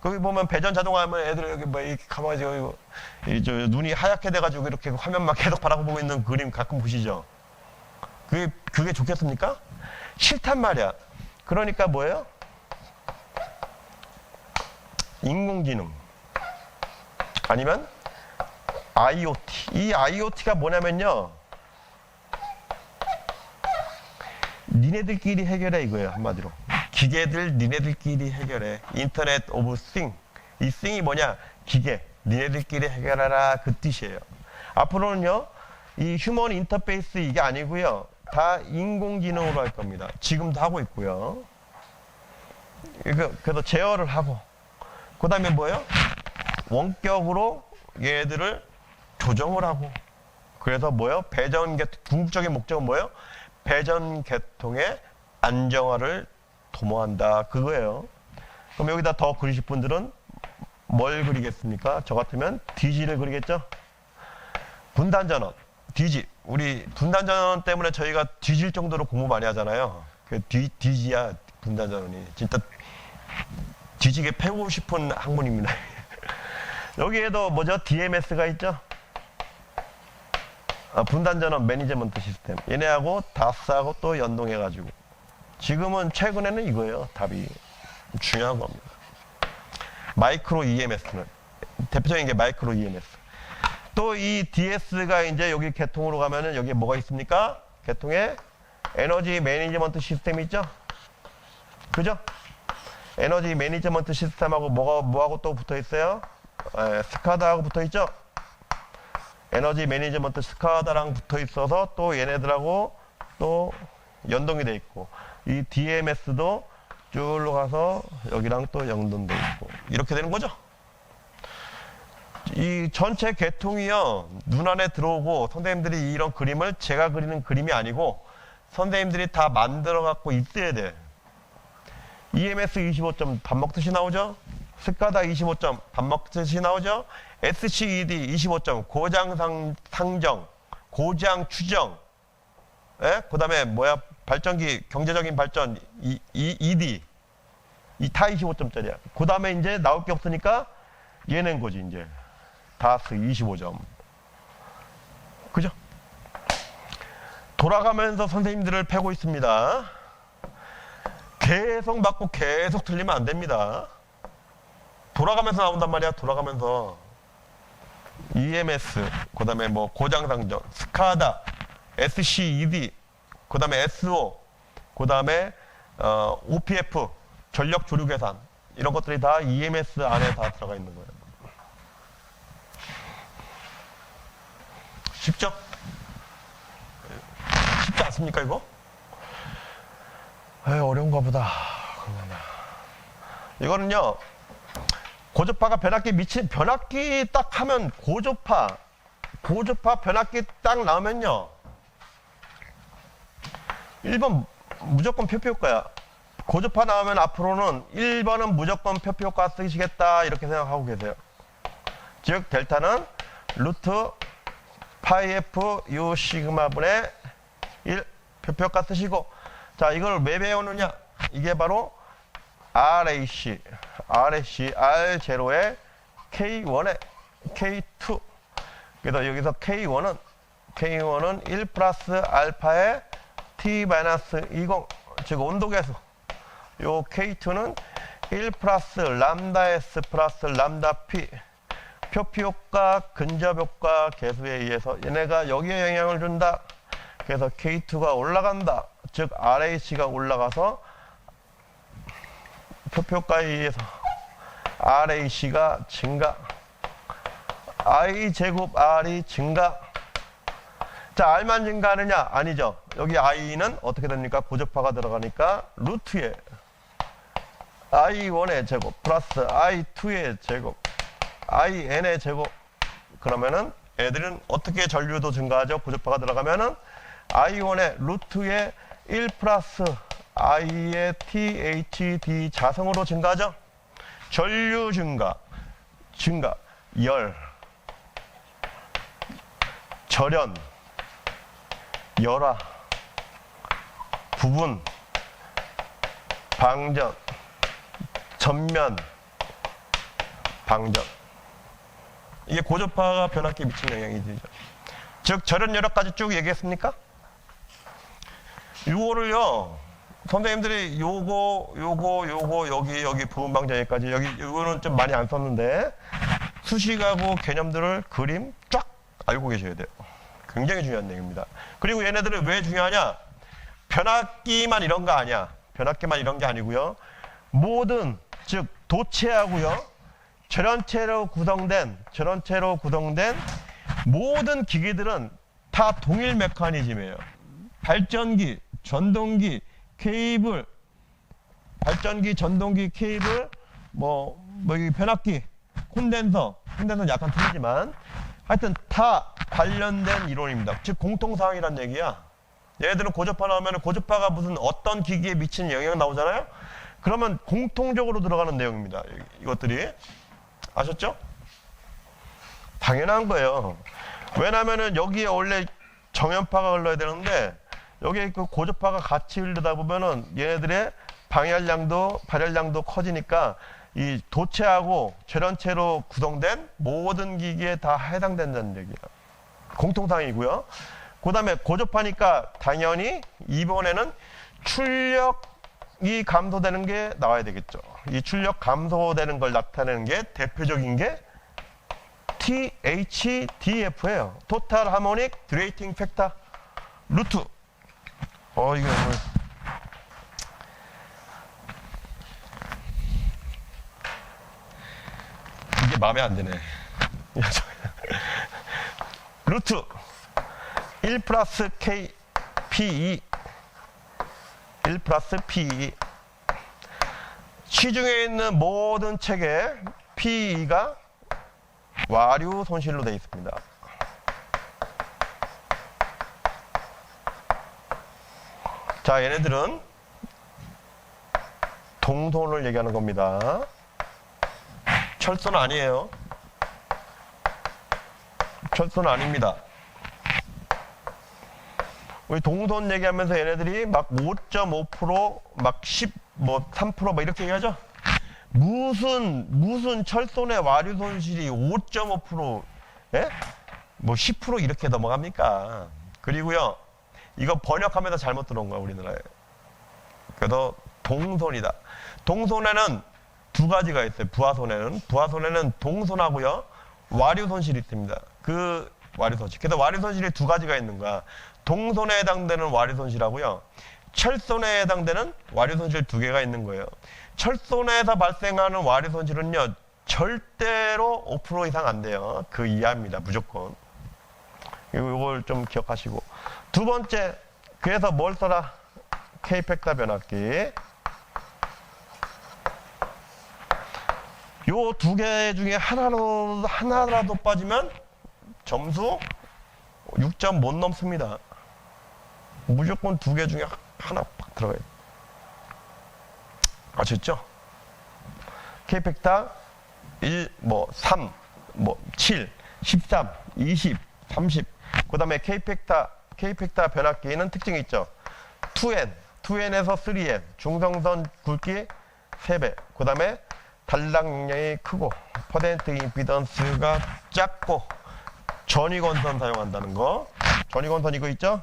거기 보면 배전 자동화 하면 애들 여기 뭐 이렇게 가만히 눈이 하얗게 돼가지고 이렇게 화면만 계속 바라보고 있는 그림 가끔 보시죠? 그게 좋겠습니까? 싫단 말이야. 그러니까 뭐예요? 인공지능 아니면 IoT. 이 IoT가 뭐냐면요, 니네들끼리 해결해 이거예요. 한마디로 기계들 니네들끼리 해결해. 인터넷 오브 싱. 이 싱이 뭐냐? 기계 니네들끼리 해결하라, 그 뜻이에요. 앞으로는요 이 휴먼 인터페이스 이게 아니고요, 다 인공지능으로 할 겁니다. 지금도 하고 있고요. 그래서 제어를 하고, 그 다음에 뭐예요? 원격으로 얘들을 조정을 하고. 그래서 뭐예요? 궁극적인 목적은 뭐예요? 배전계통의 안정화를 도모한다, 그거예요. 그럼 여기다 더 그리실 분들은 뭘 그리겠습니까? 저 같으면 DG를 그리겠죠? 분단전원, DG. 우리 분단전원 때문에 저희가 뒤질 정도로 공부 많이 하잖아요. 그 DG야, 분단전원이. 진짜 뒤지게 패고 싶은 학문입니다. 여기에도 뭐죠? DMS가 있죠? 분단전원 매니지먼트 시스템. 얘네하고 다스하고 또 연동해가지고. 지금은 최근에는 이거예요. 답이. 중요한 겁니다. 마이크로 EMS는. 대표적인 게 마이크로 EMS. 또 이 DS가 이제 여기 계통으로 가면은 여기에 뭐가 있습니까? 계통에 에너지 매니지먼트 시스템이 있죠? 그죠? 에너지 매니지먼트 시스템하고 뭐하고 또 붙어 있어요? 스카다하고 붙어 있죠? 에너지 매니지먼트 스카다랑 붙어 있어서 또 얘네들하고 또 연동이 돼 있고, 이 DMS도 쭉 가서 여기랑 또 연동돼 있고, 이렇게 되는 거죠. 이 전체 계통이요, 눈안에 들어오고, 선생님들이 이런 그림을 제가 그리는 그림이 아니고 선생님들이 다 만들어 갖고 있어야 돼. EMS 25점 밥 먹듯이 나오죠? 스카다 25점 밥 먹듯이 나오죠? SCED 25점 고장 상정, 고장 추정, 예? 그 다음에 뭐야? 발전기 경제적인 발전 ED 이 다 25점짜리야. 그 다음에 이제 나올 게 없으니까 얘는 거지. 이제 다스 25점. 그죠? 돌아가면서 선생님들을 패고 있습니다. 계속 맞고 계속 틀리면 안 됩니다. 돌아가면서 나온단 말이야. 돌아가면서 EMS, 그 다음에 뭐 고장상정, 스카다, SCED, 그 다음에 SO, 그 다음에 OPF, 전력 조류 계산, 이런 것들이 다 EMS 안에 다 들어가 있는 거예요. 쉽죠? 쉽지 않습니까 이거? 어려운가 보다. 이거는요, 고조파가 변압기 딱 하면 고조파 변압기 딱 나오면요, 1번 무조건 표피효과야. 고조파 나오면 앞으로는 1번은 무조건 표피효과 쓰시겠다, 이렇게 생각하고 계세요. 즉 델타는 루트 파이 F U 시그마분의 1 표피효과 쓰시고, 자 이걸 왜 배우느냐? 이게 바로 RAC R0에 K1에 K2. 그래서 여기서 K1은 1 플러스 알파에 T-20, 즉 온도계수. 요 K2는 1 플러스 람다 S 플러스 람다 P, 표피효과, 근접효과 계수에 의해서 얘네가 여기에 영향을 준다. 그래서 K2가 올라간다. 즉 RAC가 올라가서 표피효과에 의해서 RAC가 증가, I 제곱 R이 증가. 자, R만 증가하느냐? 아니죠. 여기 I는 어떻게 됩니까? 고조파가 들어가니까 루트에 I1의 제곱 플러스 I2의 제곱 IN의 제곱. 그러면은 애들은 어떻게 전류도 증가하죠? 고조파가 들어가면은 I1의 루트에 1 플러스 I의 THD 자성으로 증가하죠? 전류 증가, 열, 절연, 열화, 부분, 방전, 전면, 방전. 이게 고조파가 변압기에 미치는 영향이죠. 즉 절연, 열화까지 쭉 얘기했습니까? 이거를요, 선생님들이 요거, 여기 부분방 정의까지, 요거는 좀 많이 안 썼는데, 수식하고 개념들을 그림 쫙 알고 계셔야 돼요. 굉장히 중요한 내용입니다. 그리고 얘네들은 왜 중요하냐? 변압기만 이런 거 아니야. 변압기만 이런 게 아니고요. 모든, 즉, 도체하고요. 절연체로 구성된 모든 기기들은 다 동일 메커니즘이에요. 발전기, 전동기, 케이블, 여기 변압기, 콘덴서는 약간 틀리지만, 하여튼 다 관련된 이론입니다. 즉, 공통사항이란 얘기야. 얘네들은 고주파 나오면 고주파가 무슨 어떤 기기에 미치는 영향 나오잖아요? 그러면 공통적으로 들어가는 내용입니다. 이것들이. 아셨죠? 당연한 거예요. 왜냐면은 여기에 원래 정연파가 흘러야 되는데 여기에 그 고주파가 같이 흐르다 보면은 얘네들의 발열량도 커지니까 이 도체하고 절연체로 구성된 모든 기기에 다 해당된다는 얘기야. 공통사항이고요. 그 다음에 고주파니까 당연히 이번에는 출력이 감소되는 게 나와야 되겠죠. 이 출력 감소되는 걸 나타내는 게 대표적인 게 THDF예요. Total Harmonic Derating Factor 루트. 이게 오늘 이게 마음에 안 드네. 루트 1 플러스 K P2 1 플러스 P2 시중에 있는 모든 책에 P2가 와류 손실로 되어 있습니다. 자, 얘네들은 동손을 얘기하는 겁니다. 철소는 아니에요. 철소는 아닙니다. 우리 동손 얘기하면서 얘네들이 막 5.5%, 막 10, 뭐 3% 막 이렇게 얘기하죠? 무슨 철손의 와류 손실이 5.5%, 예? 뭐 10% 이렇게 넘어갑니까? 그리고요, 이거 번역하면서 잘못 들어온 거야, 우리나라에. 그래서 동손이다. 동손에는 두 가지가 있어요. 부하손에는 동손하고요, 와류 손실이 있습니다. 그 와류 손실. 그래서 와류 손실이 두 가지가 있는 거야. 동손에 해당되는 와류 손실하고요, 철손에 해당되는 와류 손실 두 개가 있는 거예요. 철손에서 발생하는 와류 손실은요, 절대로 5% 이상 안 돼요. 그 이하입니다. 무조건. 이걸 좀 기억하시고. 두 번째, 그래서 뭘 써라? K팩터 변압기. 요 두 개 중에 하나라도 빠지면 점수 6점 못 넘습니다. 무조건 두 개 중에 하나 팍 들어가요. 아셨죠? K팩터 1, 3, 7, 13, 20, 30. 그 다음에 K팩터 변압기는 특징이 있죠. 2N에서 3N. 중성선 굵기 3배. 그 다음에 단락 용량이 크고, 퍼센트 임피던스가 작고, 전위건선 사용한다는 거. 전위건선 이거 있죠?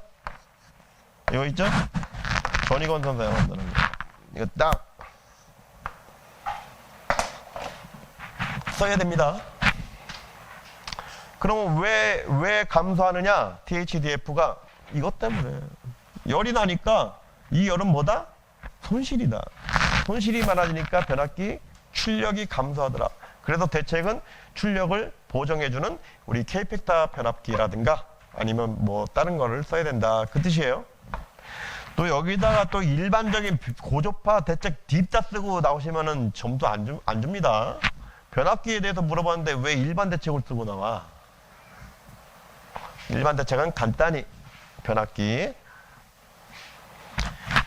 전위건선 사용한다는 거. 이거 딱 써야 됩니다. 그럼 왜 감소하느냐? THDF가 이것 때문에. 열이 나니까 이 열은 뭐다? 손실이다. 손실이 많아지니까 변압기 출력이 감소하더라. 그래서 대책은 출력을 보정해주는 우리 K팩터 변압기라든가 아니면 뭐 다른 거를 써야 된다. 그 뜻이에요. 또 여기다가 또 일반적인 고주파 대책 딥다 쓰고 나오시면은 점수 안 줍니다. 변압기에 대해서 물어봤는데 왜 일반 대책을 쓰고 나와? 일반 대책은 간단히 변압기.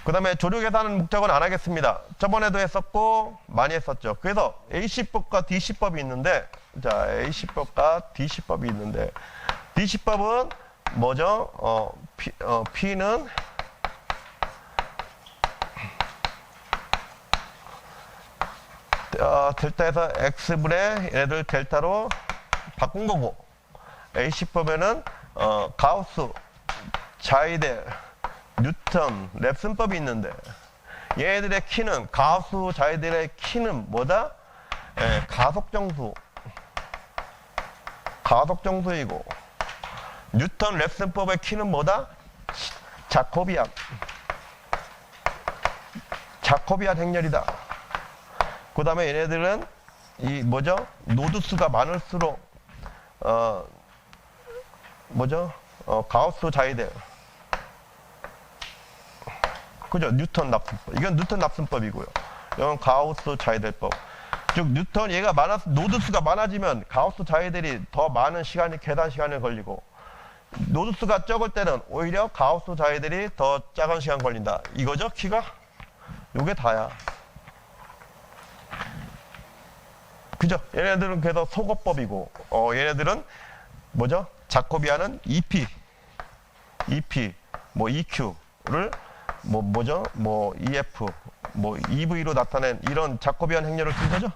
그 다음에 조류 계산 목적은 안 하겠습니다. 저번에도 했었고 많이 했었죠. 그래서 A시법과 D시법이 있는데, 자, A시법과 D시법이 있는데, D시법은 뭐죠? P는 델타에서 X분의 얘를 델타로 바꾼 거고, A시법에는 가우스, 자이델, 뉴턴, 랩슨법이 있는데 얘네들의 키는 가우스 자위들의 키는 뭐다? 예, 가속정수이고 뉴턴 랩슨법의 키는 뭐다? 자코비안 행렬이다. 그 다음에 얘네들은 이 뭐죠? 노드수가 많을수록 가우스 자위대 그죠? 뉴턴 납승법. 이건 뉴턴 납승법이고요. 이건 가우스 자위대법. 즉 뉴턴 얘가 노드수가 많아지면 가우스 자위들이 더 많은 계산 시간이 걸리고 노드수가 적을 때는 오히려 가우스 자위들이 더 작은 시간 걸린다. 이거죠? 키가? 요게 다야. 그죠? 얘네들은 그래서 속어법이고 얘네들은 뭐죠? 자코비안은 EP, 뭐 EQ를 뭐 EF, 뭐 EV로 나타낸 이런 자코비안 행렬을 쓴 거죠?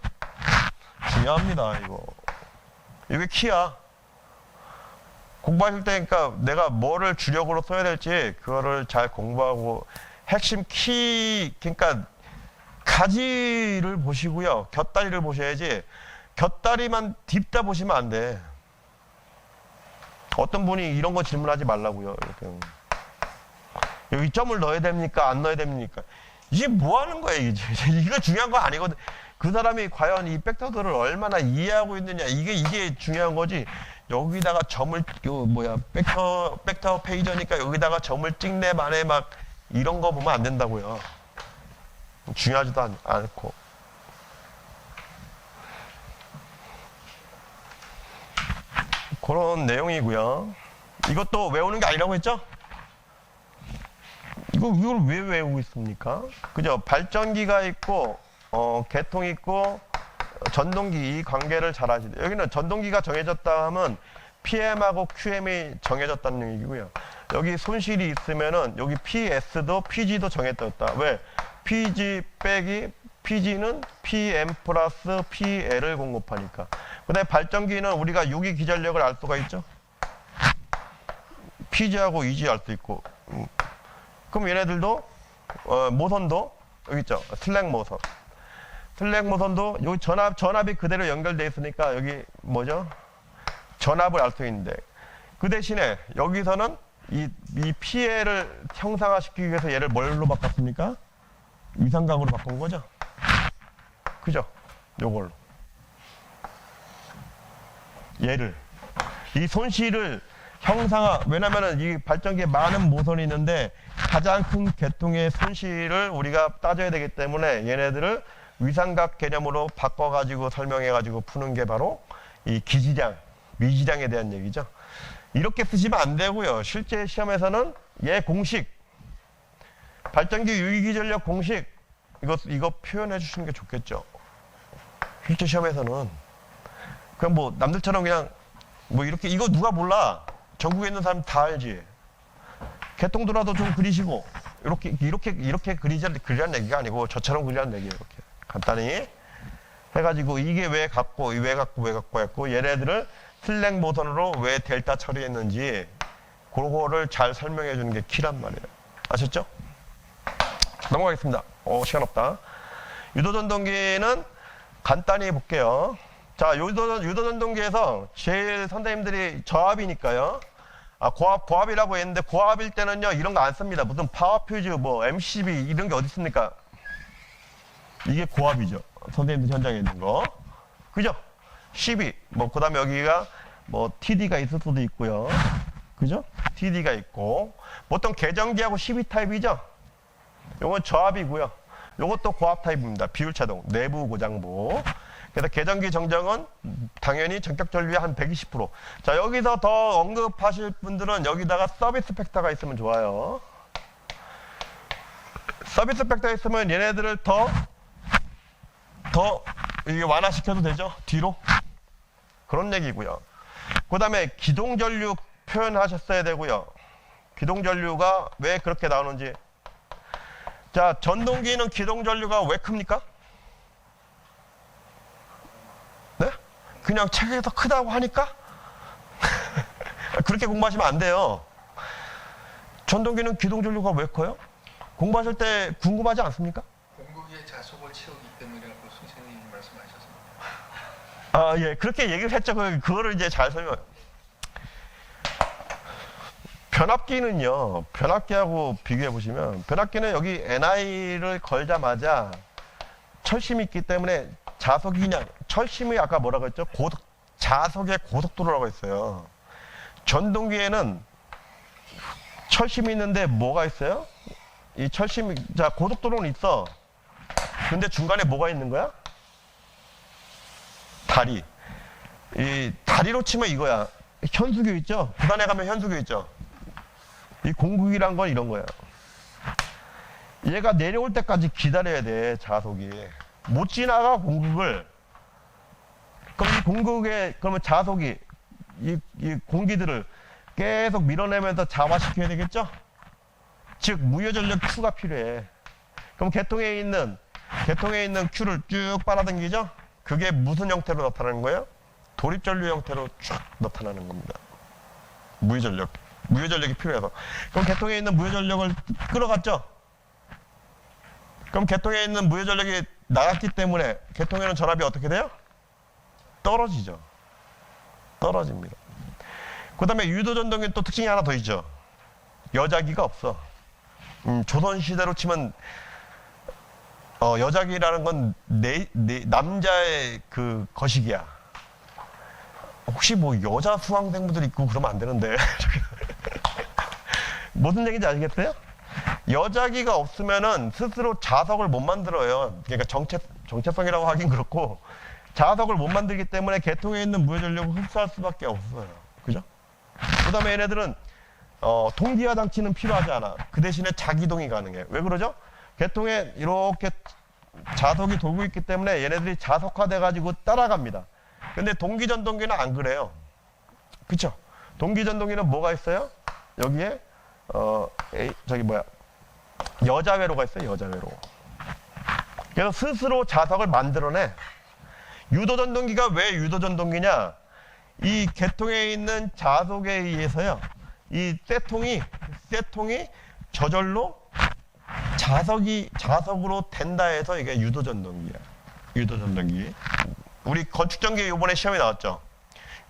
중요합니다, 이거. 이게 키야. 공부하실 때, 그러니까 내가 뭐를 주력으로 써야 될지, 그거를 잘 공부하고, 핵심 키, 그러니까 가지를 보시고요. 곁다리를 보셔야지, 곁다리만 딥다 보시면 안 돼. 어떤 분이 이런 거 질문하지 말라고요. 이렇게. 여기 점을 넣어야 됩니까? 안 넣어야 됩니까? 이게 뭐 하는 거야, 이게. 이거 중요한 거 아니거든. 그 사람이 과연 이 벡터들을 얼마나 이해하고 있느냐. 이게 중요한 거지. 여기다가 점을, 벡터 페이저니까 여기다가 점을 찍네, 마네, 막, 이런 거 보면 안 된다고요. 중요하지도 않고. 그런 내용이고요. 이것도 외우는 게 아니라고 했죠? 이걸 왜 외우고 있습니까? 그죠? 발전기가 있고, 계통이 있고, 전동기 이 관계를 잘 아시죠? 여기는 전동기가 정해졌다 하면 PM하고 QM이 정해졌다는 얘기고요. 여기 손실이 있으면은 여기 PS도 PG도 정해졌다. 왜? PG 빼기 PG는 PM 플러스 PL을 공급하니까. 그 다음에 발전기는 우리가 유기 기전력을 알 수가 있죠? PG하고 EG 알 수 있고. 그럼 얘네들도 모선도 여기 있죠. 슬랙 모선도 여기 전압이 그대로 연결되어 있으니까 여기 뭐죠? 전압을 알 수 있는데 그 대신에 여기서는 이 PL을 형상화시키기 위해서 얘를 뭘로 바꿨습니까? 위상각으로 바꾼 거죠. 그죠? 요걸로 얘를 이 손실을 왜냐면은 이 발전기에 많은 모선이 있는데 가장 큰 계통의 손실을 우리가 따져야 되기 때문에 얘네들을 위상각 개념으로 바꿔가지고 설명해가지고 푸는 게 바로 이 기지량, 미지량에 대한 얘기죠. 이렇게 쓰시면 안 되고요. 실제 시험에서는 얘 공식, 발전기 유기기전력 공식, 이거 표현해 주시는 게 좋겠죠. 실제 시험에서는. 그냥 뭐 남들처럼 그냥 뭐 이렇게, 이거 누가 몰라. 전국에 있는 사람 다 알지. 개통도라도 좀 그리시고, 이렇게 그리라는 얘기가 아니고 저처럼 그리라는 얘기예요. 이렇게. 간단히 해가지고 이게 왜 갖고 했고 얘네들을 슬랙 모선으로 왜 델타 처리했는지 그거를 잘 설명해 주는 게 키란 말이에요. 아셨죠? 넘어가겠습니다. 시간 없다. 유도전동기는 간단히 볼게요. 자, 유도전동기에서 제일 선생님들이 저압이니까요. 고압이라고 했는데 고압일 때는요 이런 거 안 씁니다. 무슨 파워퓨즈, 뭐 MCB 이런 게 어디 있습니까? 이게 고압이죠. 선생님들 현장에 있는 거. 그죠? 12. 그 다음에 여기가 TD가 있을 수도 있고요. 그죠? TD가 있고. 보통 계정기하고 12 타입이죠? 요건 저압이고요. 요것도 고압 타입입니다. 비율차동. 내부 고장부. 그래서 계정기 정정은 당연히 전격 전류의 한 120%. 자, 여기서 더 언급하실 분들은 여기다가 서비스 팩터가 있으면 좋아요. 서비스 팩터가 있으면 얘네들을 더 이게 완화시켜도 되죠? 뒤로. 그런 얘기고요. 그 다음에 기동전류 표현하셨어야 되고요. 기동전류가 왜 그렇게 나오는지. 자, 전동기는 기동전류가 왜 큽니까? 네? 그냥 책에서 크다고 하니까? 그렇게 공부하시면 안 돼요. 전동기는 기동전류가 왜 커요? 공부하실 때 궁금하지 않습니까? 공급의 자속을 채우기 때문이라고 선생님이 말씀하셨습니다. 아, 예. 그렇게 얘기를 했죠. 그거를 이제 잘 설명. 변압기는요, 변압기하고 비교해 보시면, 변압기는 여기 NI를 걸자마자 철심이 있기 때문에 자속이 그냥, 철심이 아까 뭐라고 했죠? 자속의 고속도로라고 했어요. 전동기에는 철심이 있는데 뭐가 있어요? 이 철심이, 자, 고속도로는 있어. 근데 중간에 뭐가 있는 거야? 다리. 이 다리로 치면 이거야. 현수교 있죠? 부산에 가면 현수교 있죠? 이 공국이란 건 이런 거야. 얘가 내려올 때까지 기다려야 돼, 자속이. 못 지나가, 공국을. 그럼 이 공국에, 그러면 자속이, 이 공기들을 계속 밀어내면서 자화시켜야 되겠죠? 즉, 무효전력 Q가 필요해. 그럼 개통에 있는 Q를 쭉 빨아당기죠? 그게 무슨 형태로 나타나는 거예요? 도립전류 형태로 쭉 나타나는 겁니다. 무효전력이 필요해서. 그럼 개통에 있는 무효전력을 끌어갔죠? 그럼 개통에 있는 무효전력이 나갔기 때문에 개통에는 전압이 어떻게 돼요? 떨어지죠. 떨어집니다. 그 다음에 유도전동기는 또 특징이 하나 더 있죠. 여자기가 없어. 조선시대로 치면 여자기라는 건 남자의 그 거시기야. 혹시 뭐 여자 수강생분들 있고 그러면 안 되는데. 무슨 얘기인지 아시겠어요? 여자기가 없으면은 스스로 자석을 못 만들어요. 그러니까 정체성이라고 하긴 그렇고, 자석을 못 만들기 때문에 개통에 있는 무효전력을 흡수할 수밖에 없어요. 그죠? 그 다음에 얘네들은 동기화 장치는 필요하지 않아. 그 대신에 자기동이 가능해. 왜 그러죠? 개통에 이렇게 자석이 돌고 있기 때문에 얘네들이 자석화돼 가지고 따라갑니다. 근데 동기전동기는 안 그래요. 그쵸? 동기전동기는 뭐가 있어요? 여기에 여자회로가 있어요. 여자회로. 그래서 스스로 자석을 만들어내. 유도전동기가 왜 유도전동기냐? 이 개통에 있는 자석에 의해서요, 이 쇠통이 저절로 자석으로 된다 해서 이게 유도전동기야. 유도전동기. 우리 건축전기 이번에 시험에 나왔죠.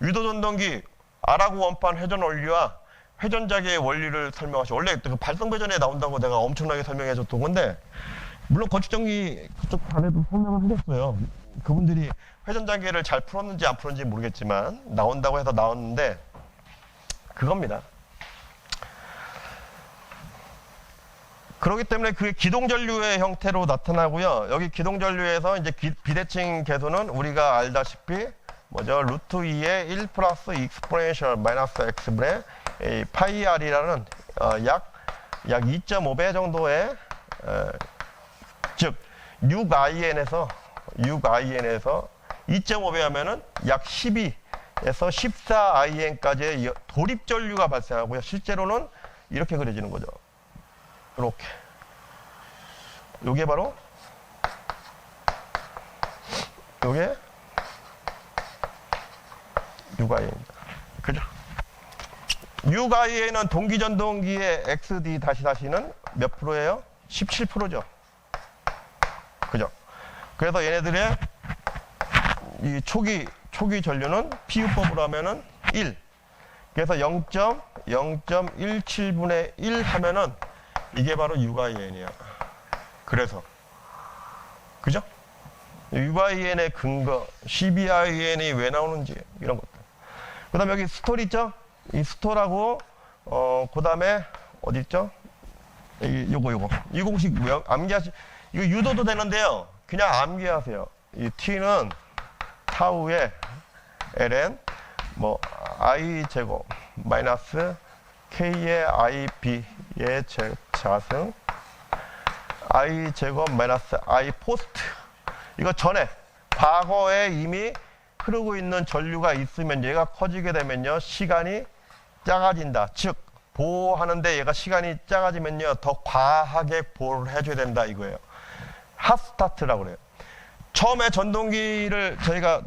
유도전동기 아라고 원판 회전 원리와 회전자기의 원리를 설명하시죠. 원래 그 발성배전에 나온다고 내가 엄청나게 설명해 줬던 건데, 물론 건축전기 그쪽 반에도 설명을 해줬어요. 그분들이 회전자기를 잘 풀었는지 안 풀었는지 모르겠지만 나온다고 해서 나왔는데, 그겁니다. 그렇기 때문에 그게 기동전류의 형태로 나타나고요. 여기 기동전류에서 이제 비대칭 계수는 우리가 알다시피 뭐죠? 루트 2의 1 플러스 익스포넨셜 마이너스 x분의 파이 r이라는 약 2.5배 정도의 즉 6in에서 2.5배 하면은 약 12에서 14in까지의 도립전류가 발생하고요. 실제로는 이렇게 그려지는 거죠. 이렇게. 요게 바로 요게 6i입니다. 그죠? 6i에는 동기전동기의 xd 다시는 몇 프로예요? 17%죠. 그죠? 그래서 얘네들의 이 초기 전류는 비유법으로 하면은 1. 그래서 0.17분의 1 하면은 이게 바로 6in이야. 그래서 그죠? 6in의 근거, 12in이 왜 나오는지 이런 것들. 그다음에 여기 스톨 있죠? 이 스톨하고 그다음에 어디 있죠? 요거 이 공식 암기하시. 이거 유도도 되는데요. 그냥 암기하세요. 이 t는 타우의 ln 뭐 i 제곱 마이너스 k의 ib의 자승 i 제곱 마이너스 i 포스트. 이거 전에 과거에 이미 흐르고 있는 전류가 있으면 얘가 커지게 되면요 시간이 작아진다. 즉 보호하는데 얘가 시간이 작아지면요 더 과하게 보호를 해줘야 된다 이거예요. 핫스타트라고 그래요. 처음에 전동기를 저희가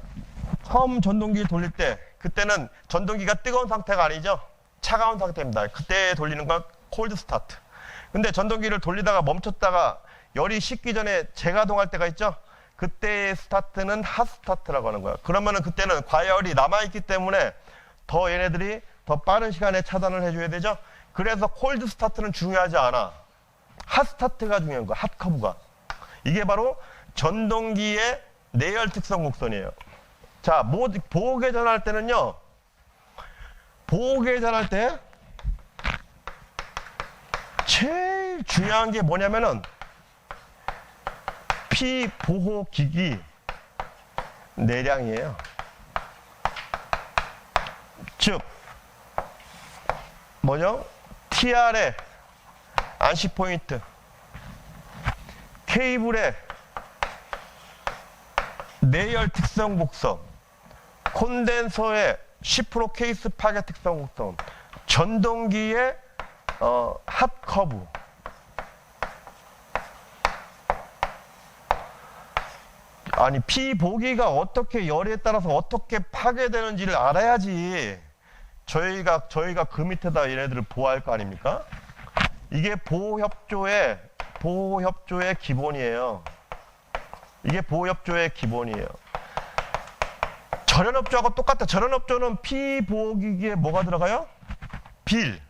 처음 전동기를 돌릴 때 그때는 전동기가 뜨거운 상태가 아니죠. 차가운 상태입니다. 그때 돌리는 걸 콜드 스타트. 근데 전동기를 돌리다가 멈췄다가 열이 식기 전에 재가동할 때가 있죠. 그때의 스타트는 핫 스타트라고 하는 거야. 그러면은 그때는 과열이 남아있기 때문에 더 얘네들이 더 빠른 시간에 차단을 해줘야 되죠. 그래서 콜드 스타트는 중요하지 않아. 핫 스타트가 중요한 거야. 핫 커브가. 이게 바로 전동기의 내열 특성 곡선이에요. 자, 보호개전할 때는요. 보호개전할 때 제일 중요한 게 뭐냐면은 피보호기기 내량이에요. 즉 뭐죠? TR의 안시포인트, 케이블의 내열 특성 곡선, 콘덴서의 10% 케이스 파괴 특성 곡선, 전동기의 핫 커브. 아니 피보기가 어떻게 열에 따라서 어떻게 파괴되는지를 알아야지 저희가 그 밑에다 얘네들을 보호할 거 아닙니까? 이게 보호협조의 기본이에요. 이게 보호협조의 기본이에요. 절연협조하고 똑같아. 절연협조는 피보호기기에 뭐가 들어가요? 빌.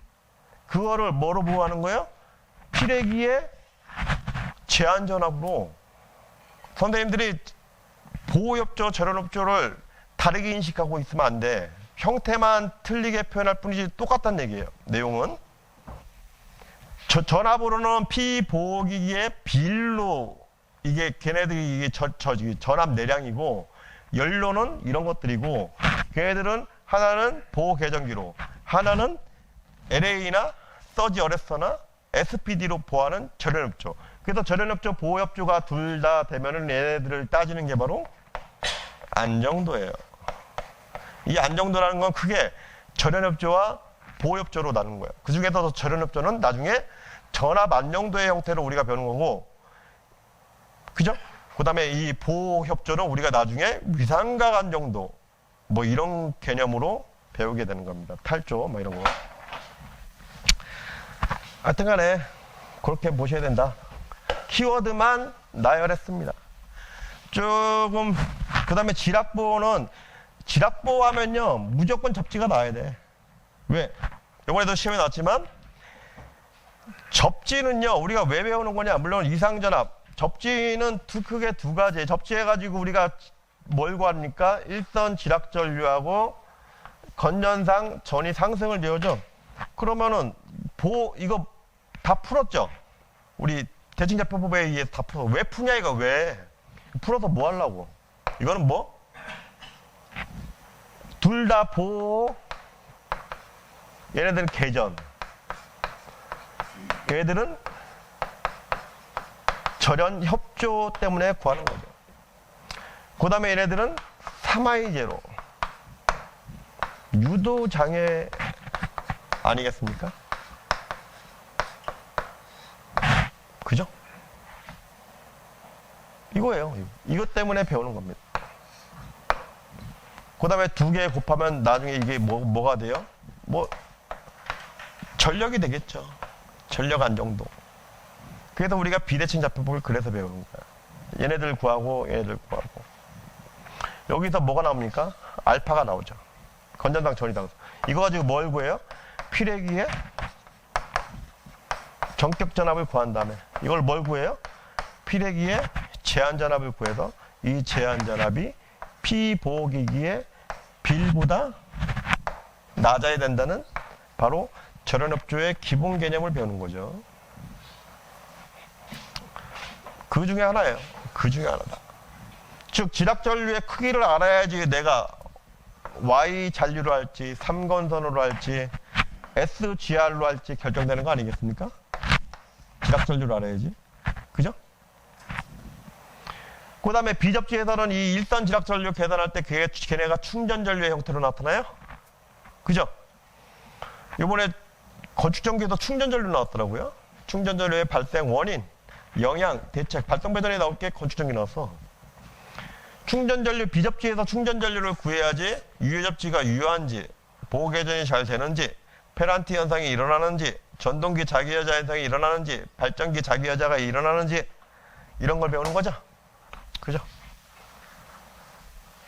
그거를 뭐로 보호하는 거예요? 피레기의 제한전압으로. 선생님들이 보호협조, 절연협조를 다르게 인식하고 있으면 안 돼. 형태만 틀리게 표현할 뿐이지 똑같다는 얘기예요. 내용은. 전압으로는 피보호기기의 빌로 이게 걔네들이 이게 전압 내량이고 연료는 이런 것들이고 걔네들은 하나는 보호 계정기로 하나는 LA나 서지 어레서나 SPD로 보호하는 절연협조. 그래서 절연협조, 보호협조가 둘 다 되면은 얘네들을 따지는 게 바로 안정도예요. 이 안정도라는 건 크게 절연협조와 보호협조로 나누는 거예요. 그 중에서도 절연협조는 나중에 전압 안정도의 형태로 우리가 배우는 거고, 그죠? 그 다음에 이 보호협조는 우리가 나중에 위상각 안정도, 뭐 이런 개념으로 배우게 되는 겁니다. 탈조, 뭐 이런 거. 하여튼 간에 그렇게 보셔야 된다. 키워드만 나열했습니다. 조금, 그 다음에 지락보는, 지락보 하면요, 무조건 접지가 나와야 돼. 왜? 이번에도 시험에 나왔지만, 접지는요, 우리가 왜 배우는 거냐? 물론 이상전압. 접지는 크게 두 가지. 접지해가지고 우리가 뭘 구합니까? 일선 지락전류하고 건전상 전위 상승을 배우죠. 그러면은, 이거 다 풀었죠? 우리 대칭자표법에 의해서 다 풀어. 왜 푸냐, 이거 왜? 풀어서 뭐 하려고? 이거는 뭐? 둘 다 보호, 얘네들은 개전. 얘네들은 절연 협조 때문에 구하는 거죠. 그 다음에 얘네들은 3I0. 유도장애 아니겠습니까? 그죠? 이거예요. 이것 때문에 배우는 겁니다. 그 다음에 두 개 곱하면 나중에 이게 뭐가 돼요? 뭐, 전력이 되겠죠. 전력 안정도. 그래서 우리가 비대칭 좌표법을 그래서 배우는 거야. 얘네들 구하고, 얘네들 구하고. 여기서 뭐가 나옵니까? 알파가 나오죠. 건전상 전이당. 이거 가지고 뭘 구해요? 피레기의 전격 전압을 구한 다음에 이걸 뭘 구해요? 피레기의 제한 전압을 구해서 이 제한 전압이 피보호기기의 빌보다 낮아야 된다는 바로 절연협조의 기본 개념을 배우는 거죠. 그 중에 하나예요. 그 중에 하나다. 즉 지락전류의 크기를 알아야지 내가 Y 잔류로 할지 3건선으로 할지 SGR로 할지 결정되는 거 아니겠습니까? 지락전류를 알아야지. 그죠? 그 다음에 비접지에서는 이 일선 지락전류 계산할 때 걔네가 충전전류의 형태로 나타나요. 그죠? 이번에 건축전기에서 충전전류 나왔더라고요. 충전전류의 발생 원인, 영향, 대책, 발동배전에 나올 게 건축전기 나왔어. 충전전류, 비접지에서 충전전류를 구해야지 유효접지가 유효한지, 보호개전이 잘 되는지, 페란티 현상이 일어나는지, 전동기 자기여자 현상이 일어나는지 발전기 자기여자가 일어나는지 이런 걸 배우는 거죠. 그죠?